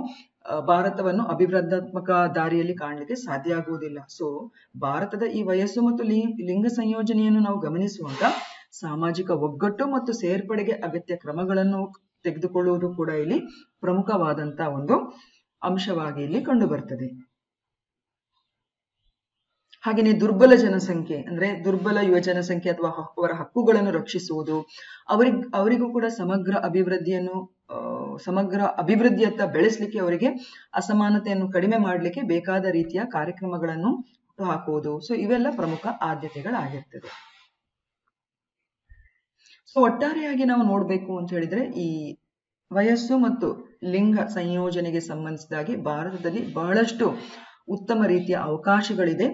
ಭಾರತವನ್ನು ಅಭಿವೃದ್ಧಾತ್ಮಕ ದಾರಿಯಲ್ಲಿ ಕಾಣಲಿಕ್ಕೆ ಸಾಧ್ಯ ಆಗುವುದಿಲ್ಲ. ಸೊ ಭಾರತದ ಈ ವಯಸ್ಸು ಮತ್ತು ಲಿಂಗ ಸಂಯೋಜನೆಯನ್ನು ನಾವು ಗಮನಿಸುವಾಗ ಸಾಮಾಜಿಕ ಒಗ್ಗಟ್ಟು ಮತ್ತು ಸೇರ್ಪಡೆಗೆ ಅಗತ್ಯ ಕ್ರಮಗಳನ್ನು ತೆಗೆದುಕೊಳ್ಳುವುದು ಕೂಡ ಇಲ್ಲಿ ಪ್ರಮುಖವಾದಂತಹ ಒಂದು ಅಂಶವಾಗಿ ಇಲ್ಲಿ ಕಂಡು ಬರ್ತದೆ. ಹಾಗೆಯೇ ದುರ್ಬಲ ಜನಸಂಖ್ಯೆ ಅಂದ್ರೆ ದುರ್ಬಲ ಯುವ ಜನಸಂಖ್ಯೆ ಅಥವಾ ಅವರ ಹಕ್ಕುಗಳನ್ನು ರಕ್ಷಿಸುವುದು, ಅವರಿಗೂ ಕೂಡ ಸಮಗ್ರ ಅಭಿವೃದ್ಧಿಯತ್ತ ಬೆಳೆಸಲಿಕ್ಕೆ, ಅವರಿಗೆ ಅಸಮಾನತೆಯನ್ನು ಕಡಿಮೆ ಮಾಡಲಿಕ್ಕೆ ಬೇಕಾದ ರೀತಿಯ ಕಾರ್ಯಕ್ರಮಗಳನ್ನು ಹಾಕುವುದು. ಸೊ ಇವೆಲ್ಲ ಪ್ರಮುಖ ಆದ್ಯತೆಗಳಾಗಿರ್ತದೆ. ಸೊ ಒಟ್ಟಾರೆಯಾಗಿ ನಾವು ನೋಡ್ಬೇಕು ಅಂತ ಹೇಳಿದ್ರೆ ಈ ವಯಸ್ಸು ಮತ್ತು ಲಿಂಗ ಸಂಯೋಜನೆಗೆ ಸಂಬಂಧಿಸಿದಾಗಿ ಭಾರತದಲ್ಲಿ ಬಹಳಷ್ಟು ಉತ್ತಮ ರೀತಿಯ ಅವಕಾಶಗಳಿದೆ.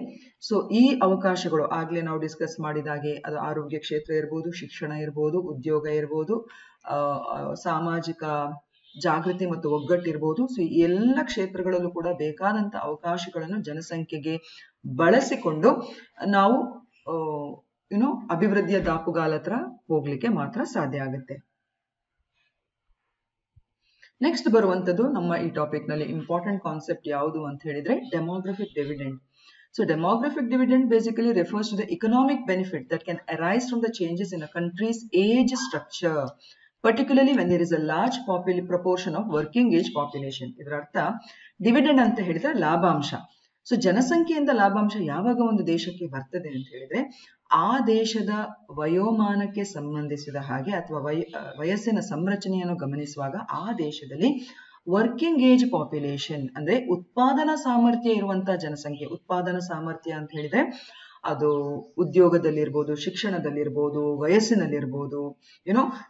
ಸೊ ಈ ಅವಕಾಶಗಳು ಆಗ್ಲೇ ನಾವು ಡಿಸ್ಕಸ್ ಮಾಡಿದಾಗೆ ಅದು ಆರೋಗ್ಯ ಕ್ಷೇತ್ರ ಇರ್ಬೋದು, ಶಿಕ್ಷಣ ಇರ್ಬೋದು, ಉದ್ಯೋಗ ಇರ್ಬೋದು, ಸಾಮಾಜಿಕ ಜಾಗೃತಿ ಮತ್ತು ಒಗ್ಗಟ್ಟಿರ್ಬೋದು. ಸೊ ಈ ಎಲ್ಲ ಕ್ಷೇತ್ರಗಳಲ್ಲೂ ಕೂಡ ಬೇಕಾದಂತ ಅವಕಾಶಗಳನ್ನು ಜನಸಂಖ್ಯೆಗೆ ಬಳಸಿಕೊಂಡು ನಾವು ಅಭಿವೃದ್ಧಿಯ ದಾಪುಗಾಲ ಹತ್ರ ಹೋಗ್ಲಿಕ್ಕೆ ಮಾತ್ರ ಸಾಧ್ಯ ಆಗುತ್ತೆ. ನೆಕ್ಸ್ಟ್ ಬರುವಂತದ್ದು ನಮ್ಮ ಈ ಟಾಪಿಕ್ ನಲ್ಲಿ ಇಂಪಾರ್ಟೆಂಟ್ ಕಾನ್ಸೆಪ್ಟ್ ಯಾವುದು ಅಂತ ಹೇಳಿದ್ರೆ demographic dividend. So demographic dividend basically refers to the economic benefit that can arise from the changes in a country's age structure, particularly when there is a large proportion of working age population. ಇದರ ಅರ್ಥ ಡಿವಿಡೆಂಡ್ ಅಂತ ಹೇಳಿದ್ರೆ ಲಾಭಾಂಶ. ಸೊ ಜನಸಂಖ್ಯೆಯಿಂದ ಲಾಭಾಂಶ ಯಾವಾಗ ಒಂದು ದೇಶಕ್ಕೆ ಬರ್ತದೆ ಅಂತ ಹೇಳಿದ್ರೆ ಆ ದೇಶದ ವಯೋಮಾನಕ್ಕೆ ಸಂಬಂಧಿಸಿದ ಹಾಗೆ ಅಥವಾ ವಯಸ್ಸಿನ ಸಂರಚನೆಯನ್ನು ಗಮನಿಸುವಾಗ ಆ ದೇಶದಲ್ಲಿ ವರ್ಕಿಂಗ್ ಏಜ್ ಪಾಪ್ಯುಲೇಷನ್ ಅಂದ್ರೆ ಉತ್ಪಾದನಾ ಸಾಮರ್ಥ್ಯ ಇರುವಂತಹ ಜನಸಂಖ್ಯೆ. ಉತ್ಪಾದನಾ ಸಾಮರ್ಥ್ಯ ಅಂತ ಹೇಳಿದ್ರೆ ಅದು ಉದ್ಯೋಗದಲ್ಲಿರ್ಬೋದು, ಶಿಕ್ಷಣದಲ್ಲಿರ್ಬೋದು, ವಯಸ್ಸಿನಲ್ಲಿರ್ಬೋದು,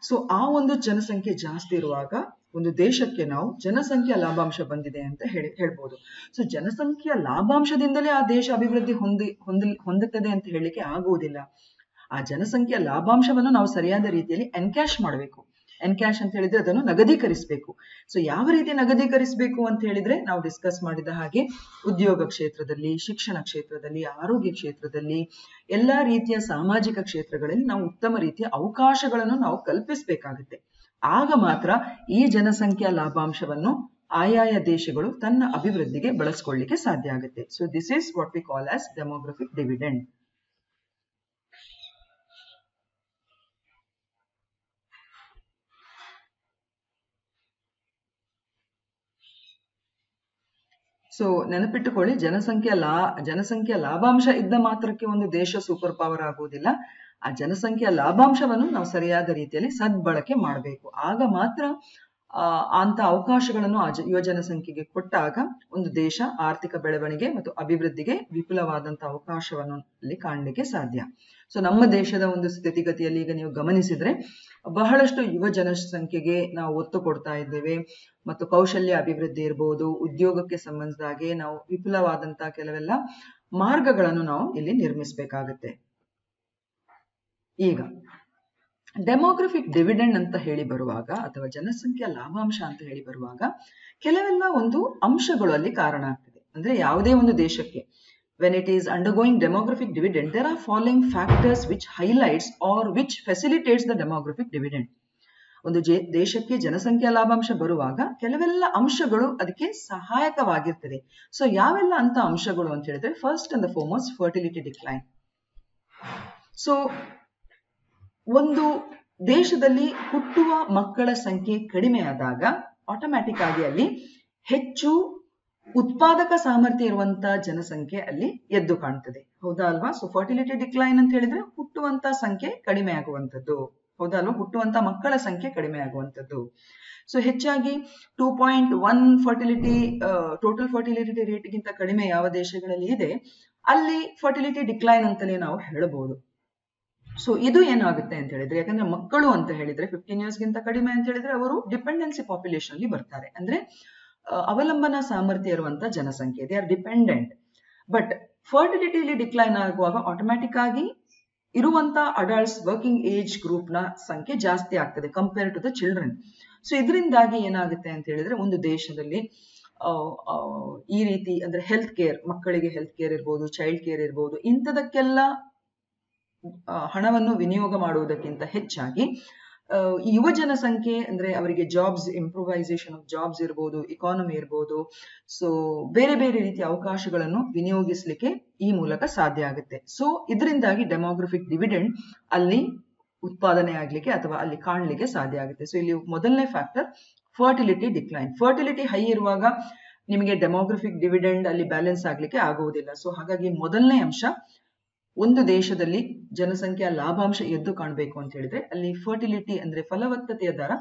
ಸೊ ಆ ಒಂದು ಜನಸಂಖ್ಯೆ ಜಾಸ್ತಿ ಇರುವಾಗ ಒಂದು ದೇಶಕ್ಕೆ ನಾವು ಜನಸಂಖ್ಯಾ ಲಾಭಾಂಶ ಬಂದಿದೆ ಅಂತ ಹೇಳ್ಬೋದು. ಸೊ ಜನಸಂಖ್ಯಾ ಲಾಭಾಂಶದಿಂದಲೇ ಆ ದೇಶ ಅಭಿವೃದ್ಧಿ ಹೊಂದುತ್ತದೆ ಅಂತ ಹೇಳಲಿಕ್ಕೆ ಆಗುವುದಿಲ್ಲ. ಆ ಜನಸಂಖ್ಯಾ ಲಾಭಾಂಶವನ್ನು ನಾವು ಸರಿಯಾದ ರೀತಿಯಲ್ಲಿ ಎನ್ಕ್ಯಾಶ್ ಮಾಡಬೇಕು. ಎನ್ಕ್ಯಾಶ್ ಅಂತ ಹೇಳಿದ್ರೆ ಅದನ್ನು ನಗದೀಕರಿಸಬೇಕು. ಸೊ ಯಾವ ರೀತಿ ನಗದೀಕರಿಸಬೇಕು ಅಂತ ಹೇಳಿದ್ರೆ ನಾವು ಡಿಸ್ಕಸ್ ಮಾಡಿದ ಹಾಗೆ ಉದ್ಯೋಗ ಕ್ಷೇತ್ರದಲ್ಲಿ, ಶಿಕ್ಷಣ ಕ್ಷೇತ್ರದಲ್ಲಿ, ಆರೋಗ್ಯ ಕ್ಷೇತ್ರದಲ್ಲಿ, ಎಲ್ಲಾ ರೀತಿಯ ಸಾಮಾಜಿಕ ಕ್ಷೇತ್ರಗಳಲ್ಲಿ ನಾವು ಉತ್ತಮ ರೀತಿಯ ಅವಕಾಶಗಳನ್ನು ನಾವು ಕಲ್ಪಿಸಬೇಕಾಗುತ್ತೆ. ಆಗ ಮಾತ್ರ ಈ ಜನಸಂಖ್ಯಾ ಲಾಭಾಂಶವನ್ನು ಆಯಾಯ ದೇಶಗಳು ತನ್ನ ಅಭಿವೃದ್ಧಿಗೆ ಬಳಸ್ಕೊಳ್ಳಿಕ್ಕೆ ಸಾಧ್ಯ ಆಗುತ್ತೆ. So this is what we call as demographic dividend. So ನೆನಪಿಟ್ಟುಕೊಳ್ಳಿ, ಜನಸಂಖ್ಯಾ ಲಾಭಾಂಶ ಇದ್ದ ಮಾತ್ರಕ್ಕೆ ಒಂದು ದೇಶ ಸೂಪರ್ ಪವರ್ ಆಗುವುದಿಲ್ಲ. ಆ ಜನಸಂಖ್ಯಾ ಲಾಭಾಂಶವನ್ನು ನಾವು ಸರಿಯಾದ ರೀತಿಯಲ್ಲಿ ಸದ್ಬಳಕೆ ಮಾಡಬೇಕು. ಆಗ ಮಾತ್ರ ಅಂತ ಅವಕಾಶಗಳನ್ನು ಆ ಯುವ ಜನಸಂಖ್ಯೆಗೆ ಕೊಟ್ಟಾಗ ಒಂದು ದೇಶ ಆರ್ಥಿಕ ಬೆಳವಣಿಗೆ ಮತ್ತು ಅಭಿವೃದ್ಧಿಗೆ ವಿಪುಲವಾದಂತಹ ಅವಕಾಶವನ್ನು ಅಲ್ಲಿ ಕಾಣಲಿಕ್ಕೆ ಸಾಧ್ಯ. ಸೊ ನಮ್ಮ ದೇಶದ ಒಂದು ಸ್ಥಿತಿಗತಿಯಲ್ಲಿ ಈಗ ನೀವು ಗಮನಿಸಿದ್ರೆ ಬಹಳಷ್ಟು ಯುವ ಜನಸಂಖ್ಯೆಗೆ ನಾವು ಒತ್ತು ಕೊಡ್ತಾ ಇದ್ದೇವೆ ಮತ್ತು ಕೌಶಲ್ಯ ಅಭಿವೃದ್ಧಿ ಇರಬಹುದು, ಉದ್ಯೋಗಕ್ಕೆ ಸಂಬಂಧಿಸಿದ ಹಾಗೆ ನಾವು ವಿಪುಲವಾದಂತಹ ಕೆಲವೆಲ್ಲ ಮಾರ್ಗಗಳನ್ನು ನಾವು ಇಲ್ಲಿ ನಿರ್ಮಿಸಬೇಕಾಗತ್ತೆ. ಈಗ ಡೆಮೋಗ್ರಫಿಕ್ ಡಿವಿಡೆಂಡ್ ಅಂತ ಹೇಳಿ ಬರುವಾಗ ಅಥವಾ ಜನಸಂಖ್ಯಾ ಲಾಭಾಂಶ ಅಂತ ಹೇಳಿ ಬರುವಾಗ ಕೆಲವೆಲ್ಲ ಒಂದು ಅಂಶಗಳು ಅಲ್ಲಿ ಕಾರಣ ಆಗ್ತದೆ. ಅಂದ್ರೆ ಯಾವುದೇ ಒಂದು ದೇಶಕ್ಕೆ when it is undergoing demographic dividend, there are following factors which highlights or which facilitates the demographic dividend. ಒಂದು ದೇಶಕ್ಕೆ ಜನಸಂಖ್ಯಾ ಲಾಭಾಂಶ ಬರುವಾಗ ಕೆಲವೆಲ್ಲ ಅಂಶಗಳು ಅದಕ್ಕೆ ಸಹಾಯಕವಾಗಿರ್ತದೆ. ಸೊ ಯಾವೆಲ್ಲ ಅಂತ ಅಂಶಗಳು ಅಂತ ಹೇಳಿದ್ರೆ, first and the foremost fertility decline. So ಒಂದು ದೇಶದಲ್ಲಿ ಹುಟ್ಟುವ ಮಕ್ಕಳ ಸಂಖ್ಯೆ ಕಡಿಮೆ ಆದಾಗ ಆಟೋಮ್ಯಾಟಿಕ್ ಆಗಿ ಅಲ್ಲಿ ಹೆಚ್ಚು ಉತ್ಪಾದಕ ಸಾಮರ್ಥ್ಯ ಇರುವಂತಹ ಜನಸಂಖ್ಯೆ ಅಲ್ಲಿ ಎದ್ದು ಕಾಣ್ತದೆ. ಹೌದಾ ಅಲ್ವಾ? ಸೊ ಫರ್ಟಿಲಿಟಿ ಡಿಕ್ಲೈನ್ ಅಂತ ಹೇಳಿದ್ರೆ ಹುಟ್ಟುವಂತ ಸಂಖ್ಯೆ ಕಡಿಮೆ ಆಗುವಂಥದ್ದು. ಹೌದಾ ಅಲ್ವಾ? ಹುಟ್ಟುವಂತ ಮಕ್ಕಳ ಸಂಖ್ಯೆ ಕಡಿಮೆ ಆಗುವಂಥದ್ದು. ಸೊ ಹೆಚ್ಚಾಗಿ 2.1 ಫರ್ಟಿಲಿಟಿ ಟೋಟಲ್ ಫರ್ಟಿಲಿಟಿ ರೇಟ್ಗಿಂತ ಕಡಿಮೆ ಯಾವ ದೇಶಗಳಲ್ಲಿ ಇದೆ ಅಲ್ಲಿ ಫರ್ಟಿಲಿಟಿ ಡಿಕ್ಲೈನ್ ಅಂತಲೇ ನಾವು ಹೇಳಬಹುದು. ಸೊ ಇದು ಏನಾಗುತ್ತೆ ಅಂತ ಹೇಳಿದ್ರೆ, ಯಾಕಂದ್ರೆ ಮಕ್ಕಳು ಅಂತ ಹೇಳಿದ್ರೆ 15 years ಗಿಂತ ಕಡಿಮೆ ಅಂತ ಹೇಳಿದ್ರೆ ಅವರು ಡಿಪೆಂಡೆನ್ಸಿ ಪಾಪ್ಯುಲೇಷನ್ ಅಲ್ಲಿ ಬರ್ತಾರೆ. ಅಂದ್ರೆ ಅವಲಂಬನಾ ಸಾಮರ್ಥ್ಯ ಇರುವಂತಹ ಜನಸಂಖ್ಯೆ, ದೇ ಆರ್ ಡಿಪೆಂಡೆಂಟ್. ಬಟ್ ಫರ್ಟಿಲಿಟಿಲಿ ಡಿಕ್ಲೈನ್ ಆಗುವಾಗ ಆಟೋಮ್ಯಾಟಿಕ್ ಆಗಿ ಇರುವಂತ ಅಡಲ್ಟ್ಸ್ ವರ್ಕಿಂಗ್ ಏಜ್ ಗ್ರೂಪ್ ನ ಸಂಖ್ಯೆ ಜಾಸ್ತಿ ಆಗ್ತದೆ compare to the children. So ಇದರಿಂದಾಗಿ ಏನಾಗುತ್ತೆ ಅಂತ ಹೇಳಿದ್ರೆ ಒಂದು ದೇಶದಲ್ಲಿ ಈ ರೀತಿ ಅಂದ್ರೆ ಹೆಲ್ತ್ ಕೇರ್, ಮಕ್ಕಳಿಗೆ ಹೆಲ್ತ್ ಕೇರ್ ಇರ್ಬೋದು, ಚೈಲ್ಡ್ ಕೇರ್ ಇರ್ಬೋದು, ಇಂಥದಕ್ಕೆಲ್ಲ ಹಣವನ್ನು ವಿನಿಯೋಗ ಮಾಡುವುದಕ್ಕಿಂತ ಹೆಚ್ಚಾಗಿ ಯುವ ಜನಸಂಖ್ಯೆ ಅಂದ್ರೆ ಅವರಿಗೆ ಜಾಬ್ಸ್, ಇಂಪ್ರೂವೈಸೇಷನ್ ಆಫ್ ಜಾಬ್ಸ್ ಇರ್ಬೋದು, ಇಕಾನಮಿ ಇರ್ಬೋದು, ಸೊ ಬೇರೆ ಬೇರೆ ರೀತಿಯ ಅವಕಾಶಗಳನ್ನು ವಿನಿಯೋಗಿಸಲಿಕ್ಕೆ ಈ ಮೂಲಕ ಸಾಧ್ಯ ಆಗುತ್ತೆ. ಸೊ ಇದರಿಂದಾಗಿ ಡೆಮೋಗ್ರಫಿಕ್ ಡಿವಿಡೆಂಡ್ ಅಲ್ಲಿ ಉತ್ಪಾದನೆ ಆಗ್ಲಿಕ್ಕೆ ಅಥವಾ ಅಲ್ಲಿ ಕಾಣಲಿಕ್ಕೆ ಸಾಧ್ಯ ಆಗುತ್ತೆ. ಸೊ ಇಲ್ಲಿ ಮೊದಲನೇ factor fertility decline. Fertility high ಇರುವಾಗ ನಿಮಗೆ ಡೆಮೋಗ್ರಫಿಕ್ ಡಿವಿಡೆಂಡ್ ಅಲ್ಲಿ ಬ್ಯಾಲೆನ್ಸ್ ಆಗ್ಲಿಕ್ಕೆ ಆಗುವುದಿಲ್ಲ. ಸೊ ಹಾಗಾಗಿ ಮೊದಲನೇ ಅಂಶ, ಒಂದು ದೇಶದಲ್ಲಿ ಜನಸಂಖ್ಯಾ ಲಾಭಾಂಶ ಎದ್ದು ಕಾಣಬೇಕು ಅಂತ ಹೇಳಿದ್ರೆ ಅಲ್ಲಿ ಫರ್ಟಿಲಿಟಿ ಅಂದ್ರೆ ಫಲವತ್ತತೆಯ ದರ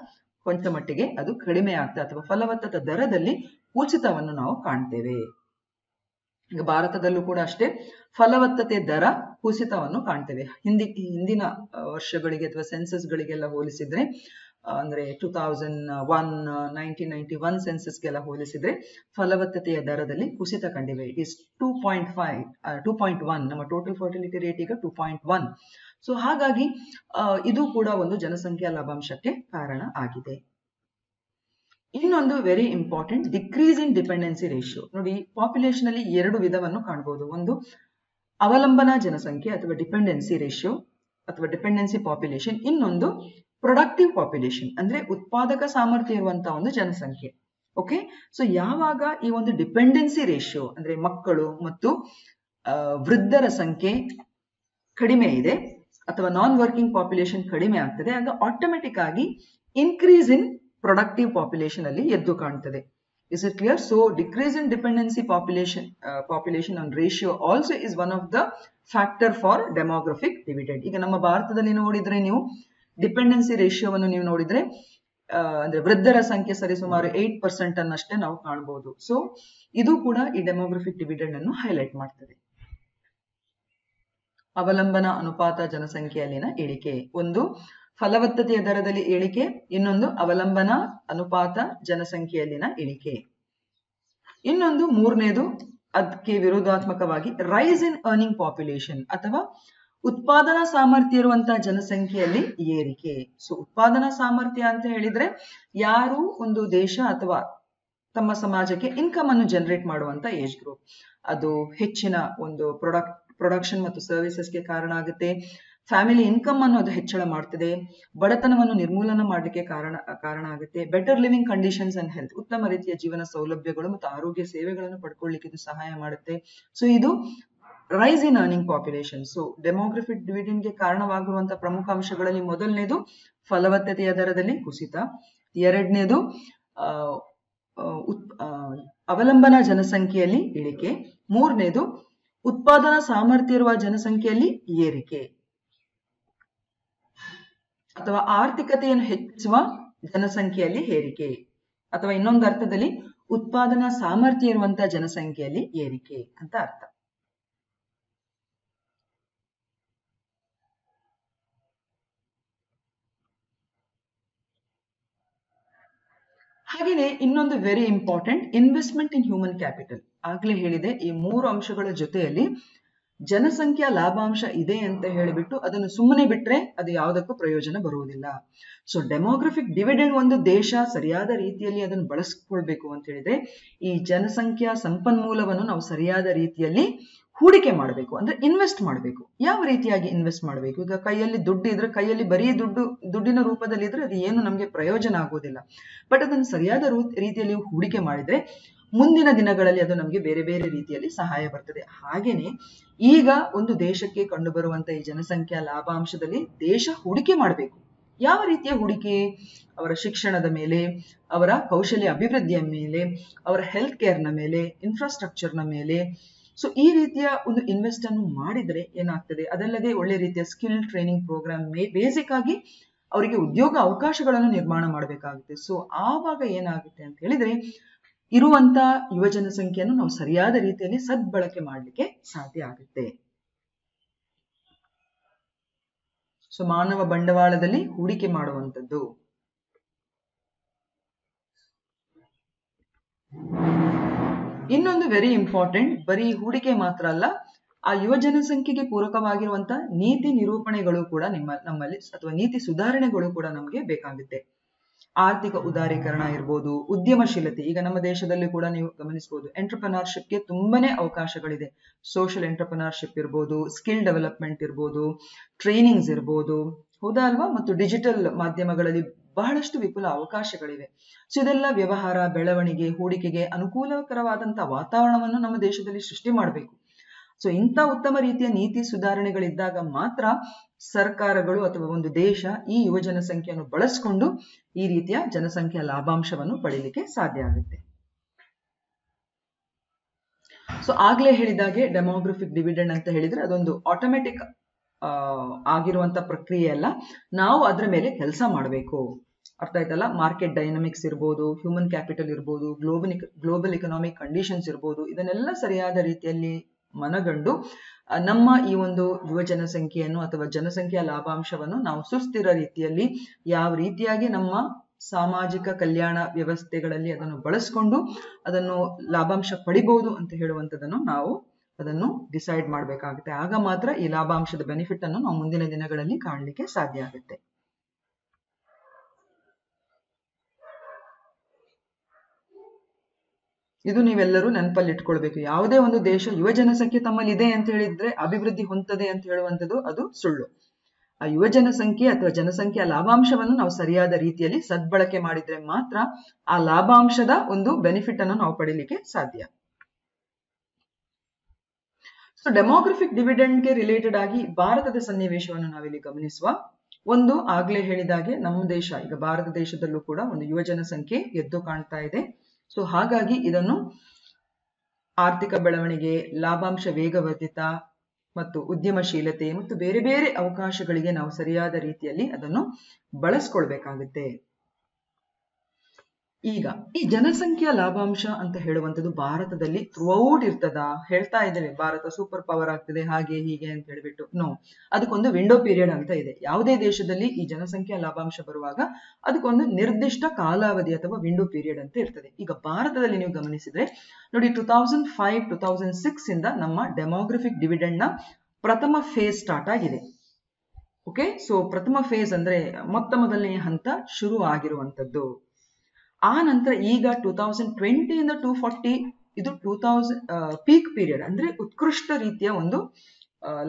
ಕೊಂಚ ಮಟ್ಟಿಗೆ ಅದು ಕಡಿಮೆ ಆಗ್ತದೆ ಅಥವಾ ಫಲವತ್ತತೆ ದರದಲ್ಲಿ ಕುಸಿತವನ್ನು ನಾವು ಕಾಣ್ತೇವೆ. ಈಗ ಭಾರತದಲ್ಲೂ ಕೂಡ ಅಷ್ಟೇ ಫಲವತ್ತತೆ ದರ ಕುಸಿತವನ್ನು ಕಾಣ್ತೇವೆ. ಹಿಂದಿನ ವರ್ಷಗಳಿಗೆ ಅಥವಾ ಸೆನ್ಸಸ್ ಗಳಿಗೆಲ್ಲ ಹೋಲಿಸಿದ್ರೆ ಅಂದ್ರೆ 2001, 1991 ಸೆನ್ಸಸ್ಗೆಲ್ಲ ಹೋಲಿಸಿದ್ರೆ ಫಲವತ್ತತೆಯ ದರದಲ್ಲಿ ಕುಸಿತ ಕಂಡಿವೆ. It is 2.1. ನಮ್ಮ ಟೋಟಲ್ ಫರ್ಟಿಲಿಟಿ ರೇಟ್ ಈಗ 2.1. ಸೊ ಹಾಗಾಗಿ ಇದು ಕೂಡ ಒಂದು ಜನಸಂಖ್ಯಾ ಲಾಭಾಂಶಕ್ಕೆ ಕಾರಣ ಆಗಿದೆ. ಇನ್ನೊಂದು very important, decrease in dependency ratio. ನೋಡಿ, ಪಾಪ್ಯುಲೇಷನ್ ಅಲ್ಲಿ ಎರಡು ವಿಧವನ್ನು ಕಾಣಬಹುದು. ಒಂದು ಅವಲಂಬನಾ ಜನಸಂಖ್ಯೆ ಅಥವಾ ಡಿಪೆಂಡೆನ್ಸಿ ರೇಷಿಯೋ ಅಥವಾ ಡಿಪೆಂಡೆನ್ಸಿ ಪಾಪ್ಯುಲೇಷನ್, ಇನ್ನೊಂದು ಪ್ರೊಡಕ್ಟಿವ್ ಪಾಪ್ಯುಲೇಷನ್ ಅಂದ್ರೆ ಉತ್ಪಾದಕ ಸಾಮರ್ಥ್ಯ ಇರುವಂತಹ ಒಂದು ಜನಸಂಖ್ಯೆ. ಓಕೆ, ಸೊ ಯಾವಾಗ ಈ ಒಂದು ಡಿಪೆಂಡೆನ್ಸಿ ರೇಷಿಯೋ ಅಂದ್ರೆ ಮಕ್ಕಳು ಮತ್ತು ವೃದ್ಧರ ಸಂಖ್ಯೆ ಕಡಿಮೆ ಇದೆ ಅಥವಾ ನಾನ್ ವರ್ಕಿಂಗ್ ಪಾಪ್ಯುಲೇಷನ್ ಕಡಿಮೆ ಆಗ್ತದೆ, ಆಗ ಆಟೋಮೆಟಿಕ್ ಆಗಿ ಇನ್ಕ್ರೀಸ್ ಇನ್ ಪ್ರೊಡಕ್ಟಿವ್ ಪಾಪ್ಯುಲೇಷನ್ ಅಲ್ಲಿ ಎದ್ದು ಕಾಣ್ತದೆ. Is it clear? So decrease in dependency population on ratio also is one of the factor for demographic dividend. ಈಗ ನಮ್ಮ ಭಾರತದಲ್ಲಿ ನೋಡಿದ್ರೆ ನೀವು ಡಿಪೆಂಡೆನ್ಸಿ ರೇಷಿಯೋವನ್ನು ನೀವು ನೋಡಿದ್ರೆ ಅಂದ್ರೆ ವೃದ್ಧರ ಸಂಖ್ಯೆ ಸರಿಸುಮಾರು 8% ಅನ್ನಷ್ಟೇ ನಾವು ಕಾಣಬಹುದು. ಸೊ ಇದು ಕೂಡ ಈ ಡೆಮೋಗ್ರಫಿಕ್ ಡಿವಿಡೆಂಡ್ ಅನ್ನು ಹೈಲೈಟ್ ಮಾಡ್ತದೆ. ಅವಲಂಬನ ಅನುಪಾತ ಜನಸಂಖ್ಯೆಯಲ್ಲಿನ ಇಳಿಕೆ, ಒಂದು ಫಲವತ್ತತೆಯ ದರದಲ್ಲಿ ಇಳಿಕೆ, ಇನ್ನೊಂದು ಅವಲಂಬನ ಅನುಪಾತ ಜನಸಂಖ್ಯೆಯಲ್ಲಿನ ಇಳಿಕೆ, ಇನ್ನೊಂದು ಮೂರನೇದು ಅದಕ್ಕೆ ವಿರೋಧಾತ್ಮಕವಾಗಿ ರೈಸ್ ಇನ್ ಅರ್ನಿಂಗ್ ಪಾಪ್ಯುಲೇಷನ್ ಅಥವಾ ಉತ್ಪಾದನಾ ಸಾಮರ್ಥ್ಯ ಇರುವಂತಹ ಜನಸಂಖ್ಯೆಯಲ್ಲಿ ಏರಿಕೆ. ಸೊ ಉತ್ಪಾದನಾ ಸಾಮರ್ಥ್ಯ ಅಂತ ಹೇಳಿದ್ರೆ ಯಾರು ಒಂದು ದೇಶ ಅಥವಾ ತಮ್ಮ ಸಮಾಜಕ್ಕೆ ಇನ್ಕಮ್ ಅನ್ನು ಜನರೇಟ್ ಮಾಡುವಂತ ಏಜ್ ಗ್ರೂಪ್, ಅದು ಹೆಚ್ಚಿನ ಒಂದು ಪ್ರೊಡಕ್ಷನ್ ಮತ್ತು ಸರ್ವಿಸಸ್ಗೆ ಕಾರಣ ಆಗುತ್ತೆ. ಫ್ಯಾಮಿಲಿ ಇನ್ಕಮ್ ಅನ್ನು ಅದು ಹೆಚ್ಚಳ ಮಾಡ್ತದೆ, ಬಡತನವನ್ನು ನಿರ್ಮೂಲನ ಮಾಡಲಿಕ್ಕೆ ಕಾರಣ ಆಗುತ್ತೆ. Better living conditions and health, ಉತ್ತಮ ರೀತಿಯ ಜೀವನ ಸೌಲಭ್ಯಗಳು ಮತ್ತು ಆರೋಗ್ಯ ಸೇವೆಗಳನ್ನು ಪಡ್ಕೊಳ್ಳಿಕ್ಕೆ ಇದು ಸಹಾಯ ಮಾಡುತ್ತೆ. ಸೊ ಇದು ರೈಸ್ ಇನ್ ಅರ್ನಿಂಗ್ ಪಾಪ್ಯುಲೇಷನ್. ಸೊ ಡೆಮೋಗ್ರಫಿಕ್ ಡಿವಿಡೆಂಡ್ಗೆ ಕಾರಣವಾಗಿರುವಂತಹ ಪ್ರಮುಖ ಅಂಶಗಳಲ್ಲಿ ಮೊದಲನೇದು ಫಲವತ್ತತೆಯ ದರದಲ್ಲಿ ಕುಸಿತ, ಎರಡನೇದು ಅವಲಂಬನಾ ಜನಸಂಖ್ಯೆಯಲ್ಲಿ ಇಳಿಕೆ, ಮೂರನೇದು ಉತ್ಪಾದನಾ ಸಾಮರ್ಥ್ಯ ಇರುವ ಜನಸಂಖ್ಯೆಯಲ್ಲಿ ಏರಿಕೆ ಅಥವಾ ಆರ್ಥಿಕತೆಯನ್ನು ಹೆಚ್ಚಿಸುವ ಜನಸಂಖ್ಯೆಯಲ್ಲಿ ಏರಿಕೆ, ಅಥವಾ ಇನ್ನೊಂದು ಅರ್ಥದಲ್ಲಿ ಉತ್ಪಾದನಾ ಸಾಮರ್ಥ್ಯ ಇರುವಂತಹ ಜನಸಂಖ್ಯೆಯಲ್ಲಿ ಏರಿಕೆ ಅಂತ ಅರ್ಥ. ಹಾಗೆಯೇ ಇನ್ನೊಂದು very important investment in human capital. ಆಗ್ಲೇ ಹೇಳಿದೆ, ಈ ಮೂರು ಅಂಶಗಳ ಜೊತೆಯಲ್ಲಿ ಜನಸಂಖ್ಯಾ ಲಾಭಾಂಶ ಇದೆ ಅಂತ ಹೇಳಿಬಿಟ್ಟು ಅದನ್ನು ಸುಮ್ಮನೆ ಬಿಟ್ರೆ ಅದು ಯಾವುದಕ್ಕೂ ಪ್ರಯೋಜನ ಬರುವುದಿಲ್ಲ. ಸೊ ಡೆಮೋಗ್ರಫಿಕ್ ಡಿವಿಡೆಂಡ್ ಒಂದು ದೇಶ ಸರಿಯಾದ ರೀತಿಯಲ್ಲಿ ಅದನ್ನು ಬಳಸ್ಕೊಳ್ಬೇಕು ಅಂತ ಹೇಳಿದ್ರೆ ಈ ಜನಸಂಖ್ಯಾ ಸಂಪನ್ಮೂಲವನ್ನು ನಾವು ಸರಿಯಾದ ರೀತಿಯಲ್ಲಿ ಹೂಡಿಕೆ ಮಾಡಬೇಕು, ಅಂದ್ರೆ ಇನ್ವೆಸ್ಟ್ ಮಾಡಬೇಕು. ಯಾವ ರೀತಿಯಾಗಿ ಇನ್ವೆಸ್ಟ್ ಮಾಡಬೇಕು? ಈಗ ಕೈಯಲ್ಲಿ ದುಡ್ಡು ಇದ್ರೆ, ಕೈಯಲ್ಲಿ ಬರೀ ದುಡ್ಡಿನ ರೂಪದಲ್ಲಿ ಇದ್ರೆ ಅದು ಏನು ನಮಗೆ ಪ್ರಯೋಜನ ಆಗೋದಿಲ್ಲ. ಬಟ್ ಅದನ್ನು ಸರಿಯಾದ ರೀತಿಯಲ್ಲಿ ಹೂಡಿಕೆ ಮಾಡಿದ್ರೆ ಮುಂದಿನ ದಿನಗಳಲ್ಲಿ ಅದು ನಮಗೆ ಬೇರೆ ಬೇರೆ ರೀತಿಯಲ್ಲಿ ಸಹಾಯ ಬರ್ತದೆ. ಹಾಗೇನೆ ಈಗ ಒಂದು ದೇಶಕ್ಕೆ ಕಂಡು ಬರುವಂತ ಈ ಜನಸಂಖ್ಯಾ ಲಾಭಾಂಶದಲ್ಲಿ ದೇಶ ಹೂಡಿಕೆ ಮಾಡಬೇಕು. ಯಾವ ರೀತಿಯ ಹೂಡಿಕೆ? ಅವರ ಶಿಕ್ಷಣದ ಮೇಲೆ, ಅವರ ಕೌಶಲ್ಯ ಅಭಿವೃದ್ಧಿಯ ಮೇಲೆ, ಅವರ ಹೆಲ್ತ್ ಕೇರ್ನ ಮೇಲೆ, ಇನ್ಫ್ರಾಸ್ಟ್ರಕ್ಚರ್ನ ಮೇಲೆ. ಸೊ ಈ ರೀತಿಯ ಒಂದು ಇನ್ವೆಸ್ಟ್ ಅನ್ನು ಮಾಡಿದ್ರೆ ಏನಾಗ್ತದೆ? ಅದಲ್ಲದೆ ಒಳ್ಳೆ ರೀತಿಯ ಸ್ಕಿಲ್ ಟ್ರೈನಿಂಗ್ ಪ್ರೋಗ್ರಾಮ್ ಬೇಸಿಕ್ ಆಗಿ ಅವರಿಗೆ ಉದ್ಯೋಗ ಅವಕಾಶಗಳನ್ನು ನಿರ್ಮಾಣ ಮಾಡಬೇಕಾಗುತ್ತೆ. ಸೊ ಆವಾಗ ಏನಾಗುತ್ತೆ ಅಂತ ಹೇಳಿದ್ರೆ ಇರುವಂತ ಯುವ ಜನಸಂಖ್ಯೆಯನ್ನು ನಾವು ಸರಿಯಾದ ರೀತಿಯಲ್ಲಿ ಸದ್ಬಳಕೆ ಮಾಡಲಿಕ್ಕೆ ಸಾಧ್ಯ ಆಗುತ್ತೆ. ಸೊ ಮಾನವ ಬಂಡವಾಳದಲ್ಲಿ ಹೂಡಿಕೆ ಮಾಡುವಂಥದ್ದು. ಇನ್ನೊಂದು ವೆರಿ ಇಂಪಾರ್ಟೆಂಟ್, ಬರೀ ಹೂಡಿಕೆ ಮಾತ್ರ ಅಲ್ಲ, ಆ ಯುವ ಜನಸಂಖ್ಯೆಗೆ ಪೂರಕವಾಗಿರುವಂತಹ ನೀತಿ ನಿರೂಪಣೆಗಳು ಕೂಡ ನಮ್ಮಲ್ಲಿ ಅಥವಾ ನೀತಿ ಸುಧಾರಣೆಗಳು ಕೂಡ ನಮಗೆ ಬೇಕಾಗುತ್ತೆ. ಆರ್ಥಿಕ ಉದಾರೀಕರಣ ಇರ್ಬೋದು, ಉದ್ಯಮಶೀಲತೆ. ಈಗ ನಮ್ಮ ದೇಶದಲ್ಲಿ ಕೂಡ ನೀವು ಗಮನಿಸಬಹುದು ಎಂಟರ್ಪ್ರನರ್ಶಿಪ್ಗೆ ತುಂಬಾನೇ ಅವಕಾಶಗಳಿದೆ. ಸೋಷಿಯಲ್ ಎಂಟರ್ಪ್ರನರ್ಶಿಪ್ ಇರ್ಬೋದು, ಸ್ಕಿಲ್ ಡೆವಲಪ್ಮೆಂಟ್ ಇರ್ಬೋದು, ಟ್ರೈನಿಂಗ್ಸ್ ಇರ್ಬೋದು, ಹೌದಾ ಅಲ್ವಾ? ಮತ್ತು ಡಿಜಿಟಲ್ ಮಾಧ್ಯಮಗಳಲ್ಲಿ ಬಹಳಷ್ಟು ವಿಪುಲ ಅವಕಾಶಗಳಿವೆ. ಸೊ ಇದೆಲ್ಲ ವ್ಯವಹಾರ, ಬೆಳವಣಿಗೆ, ಹೂಡಿಕೆಗೆ ಅನುಕೂಲಕರವಾದಂತಹ ವಾತಾವರಣವನ್ನು ನಮ್ಮ ದೇಶದಲ್ಲಿ ಸೃಷ್ಟಿ ಮಾಡಬೇಕು. ಸೊ ಇಂಥ ಉತ್ತಮ ರೀತಿಯ ನೀತಿ ಸುಧಾರಣೆಗಳಿದ್ದಾಗ ಮಾತ್ರ ಸರ್ಕಾರಗಳು ಅಥವಾ ಒಂದು ದೇಶ ಈ ಯುವ ಜನಸಂಖ್ಯೆಯನ್ನು ಬಳಸಿಕೊಂಡು ಈ ರೀತಿಯ ಜನಸಂಖ್ಯಾ ಲಾಭಾಂಶವನ್ನು ಪಡೀಲಿಕ್ಕೆ ಸಾಧ್ಯ ಆಗುತ್ತೆ. ಸೊ ಆಗ್ಲೇ ಹೇಳಿದಾಗೆ ಡೆಮೋಗ್ರಫಿಕ್ ಡಿವಿಡೆಂಡ್ ಅಂತ ಹೇಳಿದ್ರೆ ಅದೊಂದು ಆಟೋಮೆಟಿಕ್ ಆಗಿರುವಂತ ಪ್ರಕ್ರಿಯೆ ಅಲ್ಲ, ನಾವು ಅದರ ಮೇಲೆ ಕೆಲಸ ಮಾಡಬೇಕು. ಅರ್ಥ ಆಯ್ತಲ್ಲ? ಮಾರ್ಕೆಟ್ ಡೈನಮಿಕ್ಸ್ ಇರ್ಬೋದು, ಹ್ಯೂಮನ್ ಕ್ಯಾಪಿಟಲ್ ಇರ್ಬೋದು, ಗ್ಲೋಬಲ್ ಎಕನಾಮಿಕ್ ಕಂಡೀಷನ್ಸ್ ಇರ್ಬೋದು, ಇದನ್ನೆಲ್ಲ ಸರಿಯಾದ ರೀತಿಯಲ್ಲಿ ಮನಗಂಡು ನಮ್ಮ ಈ ಒಂದು ಯುವ ಜನಸಂಖ್ಯೆಯನ್ನು ಅಥವಾ ಜನಸಂಖ್ಯಾ ಲಾಭಾಂಶವನ್ನು ನಾವು ಸುಸ್ಥಿರ ರೀತಿಯಲ್ಲಿ ಯಾವ ರೀತಿಯಾಗಿ ನಮ್ಮ ಸಾಮಾಜಿಕ ಕಲ್ಯಾಣ ವ್ಯವಸ್ಥೆಗಳಲ್ಲಿ ಅದನ್ನು ಬಳಸ್ಕೊಂಡು ಅದನ್ನು ಲಾಭಾಂಶ ಪಡಿಬಹುದು ಅಂತ ಹೇಳುವಂಥದ್ದನ್ನು ನಾವು ಅದನ್ನು ಡಿಸೈಡ್ ಮಾಡಬೇಕಾಗುತ್ತೆ. ಆಗ ಮಾತ್ರ ಈ ಲಾಭಾಂಶದ ಬೆನಿಫಿಟ್ ಅನ್ನು ನಾವು ಮುಂದಿನ ದಿನಗಳಲ್ಲಿ ಕಾಣಲಿಕ್ಕೆ ಸಾಧ್ಯ ಆಗುತ್ತೆ. ಇದು ನೀವೆಲ್ಲರೂ ನೆನಪಲ್ಲಿ ಇಟ್ಕೊಳ್ಬೇಕು. ಯಾವುದೇ ಒಂದು ದೇಶ ಯುವ ಜನಸಂಖ್ಯೆ ತಮ್ಮಲ್ಲಿ ಇದೆ ಅಂತ ಹೇಳಿದ್ರೆ ಅಭಿವೃದ್ಧಿ ಹೊಂದದೆ ಅಂತ ಹೇಳುವಂಥದ್ದು ಅದು ಸುಳ್ಳು. ಆ ಯುವ ಜನಸಂಖ್ಯೆ ಅಥವಾ ಜನಸಂಖ್ಯೆಯ ಲಾಭಾಂಶವನ್ನು ನಾವು ಸರಿಯಾದ ರೀತಿಯಲ್ಲಿ ಸದ್ಬಳಕೆ ಮಾಡಿದ್ರೆ ಮಾತ್ರ ಆ ಲಾಭಾಂಶದ ಒಂದು ಬೆನಿಫಿಟ್ ಅನ್ನು ನಾವು ಪಡೀಲಿಕ್ಕೆ ಸಾಧ್ಯ. ಸೊ ಡೆಮೋಗ್ರಫಿಕ್ ಡಿವಿಡೆಂಡ್ಗೆ ರಿಲೇಟೆಡ್ ಆಗಿ ಭಾರತದ ಸನ್ನಿವೇಶವನ್ನು ನಾವಿಲ್ಲಿ ಗಮನಿಸುವ. ಒಂದು ಆಗ್ಲೇ ಹೇಳಿದಾಗೆ ನಮ್ಮ ದೇಶ, ಈಗ ಭಾರತ ದೇಶದಲ್ಲೂ ಕೂಡ ಒಂದು ಯುವ ಜನಸಂಖ್ಯೆ ಎದ್ದು ಕಾಣ್ತಾ ಇದೆ. ಸೊ ಹಾಗಾಗಿ ಇದನ್ನು ಆರ್ಥಿಕ ಬೆಳವಣಿಗೆ, ಲಾಭಾಂಶ ವೇಗವರ್ಧಿತ ಮತ್ತು ಉದ್ಯಮಶೀಲತೆ ಮತ್ತು ಬೇರೆ ಬೇರೆ ಅವಕಾಶಗಳಿಗೆ ನಾವು ಸರಿಯಾದ ರೀತಿಯಲ್ಲಿ ಅದನ್ನು ಬಳಸ್ಕೊಳ್ಬೇಕಾಗುತ್ತೆ. ಈಗ ಈ ಜನಸಂಖ್ಯೆಯ ಲಾಭಾಂಶ ಅಂತ ಹೇಳುವಂಥದ್ದು ಭಾರತದಲ್ಲಿ ಥ್ರೂಔಟ್ ಇರ್ತದ. ಹೇಳ್ತಾ ಇದ್ದೇವೆ ಭಾರತ ಸೂಪರ್ ಪವರ್ ಆಗ್ತದೆ ಹಾಗೆ ಹೀಗೆ ಅಂತ ಹೇಳ್ಬಿಟ್ಟು. ನೋ, ಅದಕ್ಕೊಂದು ವಿಂಡೋ ಪೀರಿಯಡ್ ಅಂತ ಇದೆ. ಯಾವುದೇ ದೇಶದಲ್ಲಿ ಈ ಜನಸಂಖ್ಯೆಯ ಲಾಭಾಂಶ ಬರುವಾಗ ಅದಕ್ಕೊಂದು ನಿರ್ದಿಷ್ಟ ಕಾಲಾವಧಿ ಅಥವಾ ವಿಂಡೋ ಪೀರಿಯಡ್ ಅಂತ ಇರ್ತದೆ. ಈಗ ಭಾರತದಲ್ಲಿ ನೀವು ಗಮನಿಸಿದ್ರೆ ನೋಡಿ, 2005-2006 ಇಂದ ನಮ್ಮ ಡೆಮೋಗ್ರಫಿಕ್ ಡಿವಿಡೆಂಡ್ ನ ಪ್ರಥಮ ಫೇಸ್ ಸ್ಟಾರ್ಟ್ ಆಗಿದೆ. ಓಕೆ, ಸೊ ಪ್ರಥಮ ಫೇಸ್ ಅಂದ್ರೆ ಮೊದಲನೇ ಹಂತ ಶುರು ಆಗಿರುವಂತದ್ದು. ಆ ನಂತರ ಈಗ 2020 ಇಂದ 240 ಇದು 2000 ಪೀಕ್ ಪೀರಿಯಡ್ ಅಂದ್ರೆ ಉತ್ಕೃಷ್ಟ ರೀತಿಯ ಒಂದು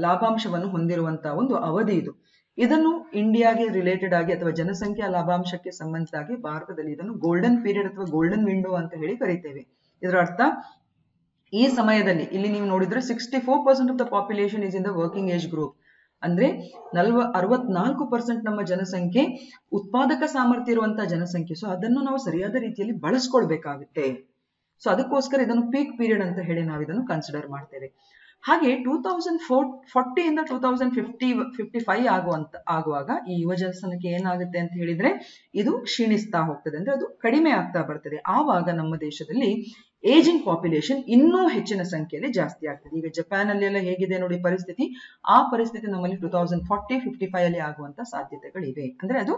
ಲಾಭಾಂಶವನ್ನು ಹೊಂದಿರುವಂತಹ ಒಂದು ಅವಧಿ ಇದು. ಇದನ್ನು ಇಂಡಿಯಾಗೆ ರಿಲೇಟೆಡ್ ಆಗಿ ಅಥವಾ ಜನಸಂಖ್ಯಾ ಲಾಭಾಂಶಕ್ಕೆ ಸಂಬಂಧಿಸಿದಾಗಿ ಭಾರತದಲ್ಲಿ ಇದನ್ನು ಗೋಲ್ಡನ್ ಪೀರಿಯಡ್ ಅಥವಾ ಗೋಲ್ಡನ್ ವಿಂಡೋ ಅಂತ ಹೇಳಿ ಕರೀತೇವೆ. ಇದರ ಅರ್ಥ ಈ ಸಮಯದಲ್ಲಿ ಇಲ್ಲಿ ನೀವು ನೋಡಿದ್ರೆ 64% of the population is in the working age group. ಅಂದ್ರೆ 64% ನಮ್ಮ ಜನಸಂಖ್ಯೆ ಉತ್ಪಾದಕ ಸಾಮರ್ಥ್ಯ ಇರುವಂತಹ ಜನಸಂಖ್ಯೆ. ಸೊ ಅದನ್ನು ನಾವು ಸರಿಯಾದ ರೀತಿಯಲ್ಲಿ ಬಳಸ್ಕೊಳ್ಬೇಕಾಗುತ್ತೆ. ಸೊ ಅದಕ್ಕೋಸ್ಕರ ಇದನ್ನು ಪೀಕ್ ಪೀರಿಯಡ್ ಅಂತ ಹೇಳಿ ನಾವು ಇದನ್ನು ಕನ್ಸಿಡರ್ ಮಾಡ್ತೇವೆ. ಹಾಗೆ 2040 ಇಂದ 2055 ಆಗುವಾಗ ಈ ಯುವ ಜನಸಂಖ್ಯೆ ಏನಾಗುತ್ತೆ ಅಂತ ಹೇಳಿದ್ರೆ ಇದು ಕ್ಷೀಣಿಸ್ತಾ ಹೋಗ್ತದೆ, ಅಂದ್ರೆ ಅದು ಕಡಿಮೆ ಆಗ್ತಾ ಬರ್ತದೆ. ಆವಾಗ ನಮ್ಮ ದೇಶದಲ್ಲಿ ಏಜಿಂಗ್ ಪಾಪ್ಯುಲೇಷನ್ ಇನ್ನೂ ಹೆಚ್ಚಿನ ಸಂಖ್ಯೆಯಲ್ಲಿ ಜಾಸ್ತಿ ಆಗ್ತದೆ. ಈಗ ಜಪಾನ್ ಅಲ್ಲಿ ಎಲ್ಲ ಹೇಗಿದೆ ನೋಡಿ ಪರಿಸ್ಥಿತಿ, ಆ ಪರಿಸ್ಥಿತಿ ನಮ್ಮಲ್ಲಿ 2040-55 ಅಲ್ಲಿ ಆಗುವಂತ ಸಾಧ್ಯತೆಗಳಿವೆ. ಅಂದ್ರೆ ಅದು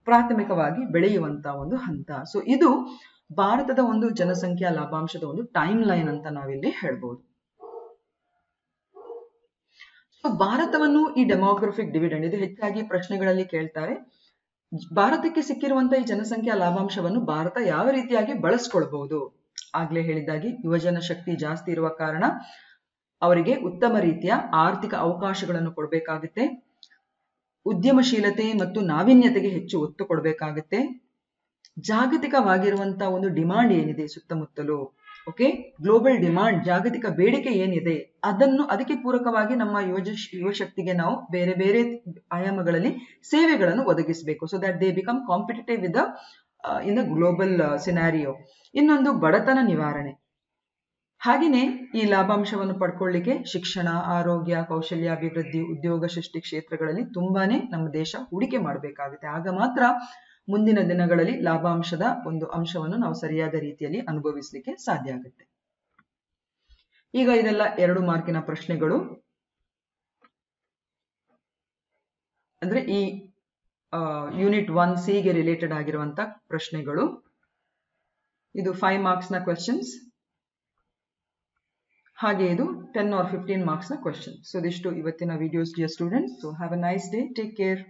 ಪ್ರಾಥಮಿಕವಾಗಿ ಬೆಳೆಯುವಂತ ಒಂದು ಹಂತ. ಸೊ ಇದು ಭಾರತದ ಒಂದು ಜನಸಂಖ್ಯಾ ಲಾಭಾಂಶದ ಒಂದು ಟೈಮ್ ಲೈನ್ ಅಂತ ನಾವಿಲ್ಲಿ ಹೇಳ್ಬೋದು. ಸೊ ಭಾರತವನ್ನು ಈ ಡೆಮೋಗ್ರಫಿಕ್ ಡಿವಿಡೆಂಡ್ ಇದು ಹೆಚ್ಚಾಗಿ ಪ್ರಶ್ನೆಗಳಲ್ಲಿ ಕೇಳ್ತಾರೆ. ಭಾರತಕ್ಕೆ ಸಿಕ್ಕಿರುವಂತಹ ಈ ಜನಸಂಖ್ಯಾ ಲಾಭಾಂಶವನ್ನು ಭಾರತ ಯಾವ ರೀತಿಯಾಗಿ ಬಳಸ್ಕೊಳ್ಬಹುದು? ಆಗ್ಲೇ ಹೇಳಿದಾಗಿ ಯುವಜನ ಶಕ್ತಿ ಜಾಸ್ತಿ ಇರುವ ಕಾರಣ ಅವರಿಗೆ ಉತ್ತಮ ರೀತಿಯ ಆರ್ಥಿಕ ಅವಕಾಶಗಳನ್ನು ಕೊಡಬೇಕಾಗುತ್ತೆ. ಉದ್ಯಮಶೀಲತೆ ಮತ್ತು ನಾವೀನ್ಯತೆಗೆ ಹೆಚ್ಚು ಒತ್ತು ಕೊಡಬೇಕಾಗುತ್ತೆ. ಜಾಗತಿಕವಾಗಿರುವಂತಹ ಒಂದು ಡಿಮಾಂಡ್ ಏನಿದೆ ಸುತ್ತಮುತ್ತಲು, ಓಕೆ, ಗ್ಲೋಬಲ್ ಡಿಮಾಂಡ್, ಜಾಗತಿಕ ಬೇಡಿಕೆ ಏನಿದೆ ಅದಕ್ಕೆ ಪೂರಕವಾಗಿ ನಮ್ಮ ಯುವ ಶಕ್ತಿಗೆ ನಾವು ಬೇರೆ ಬೇರೆ ಆಯಾಮಗಳಲ್ಲಿ ಸೇವೆಗಳನ್ನು ಒದಗಿಸಬೇಕು. So that they become competitive in the global scenario. ಇನ್ನೊಂದು ಬಡತನ ನಿವಾರಣೆ. ಹಾಗೆಯೇ ಈ ಲಾಭಾಂಶವನ್ನು ಪಡ್ಕೊಳ್ಳಿಕ್ಕೆ ಶಿಕ್ಷಣ, ಆರೋಗ್ಯ, ಕೌಶಲ್ಯಾಭಿವೃದ್ಧಿ, ಉದ್ಯೋಗ ಸೃಷ್ಟಿ ಕ್ಷೇತ್ರಗಳಲ್ಲಿ ತುಂಬಾನೇ ನಮ್ಮ ದೇಶ ಹೂಡಿಕೆ ಮಾಡಬೇಕಾಗುತ್ತೆ. ಆಗ ಮಾತ್ರ ಮುಂದಿನ ದಿನಗಳಲ್ಲಿ ಲಾಭಾಂಶದ ಒಂದು ಅಂಶವನ್ನು ನಾವು ಸರಿಯಾದ ರೀತಿಯಲ್ಲಿ ಅನುಭವಿಸಲಿಕ್ಕೆ ಸಾಧ್ಯ ಆಗುತ್ತೆ. ಈಗ ಇದೆಲ್ಲ 2 ಮಾರ್ಕಿನ ಪ್ರಶ್ನೆಗಳು. ಅಂದ್ರೆ ಈ ಯೂನಿಟ್ 1C ಗೆ ರಿಲೇಟೆಡ್ ಆಗಿರುವಂತ ಪ್ರಶ್ನೆಗಳು. ಇದು 5 ಮಾರ್ಕ್ಸ್ ನ ಕ್ವೆಶ್ಚನ್ಸ್, ಹಾಗೆ ಇದು 10 or 15 ಮಾರ್ಕ್ಸ್ ನ ಕ್ವೆಶ್ಚನ್. ಸೊ ಇದಿಷ್ಟು ಇವತ್ತಿನ videos dear students. So have a nice day, take care.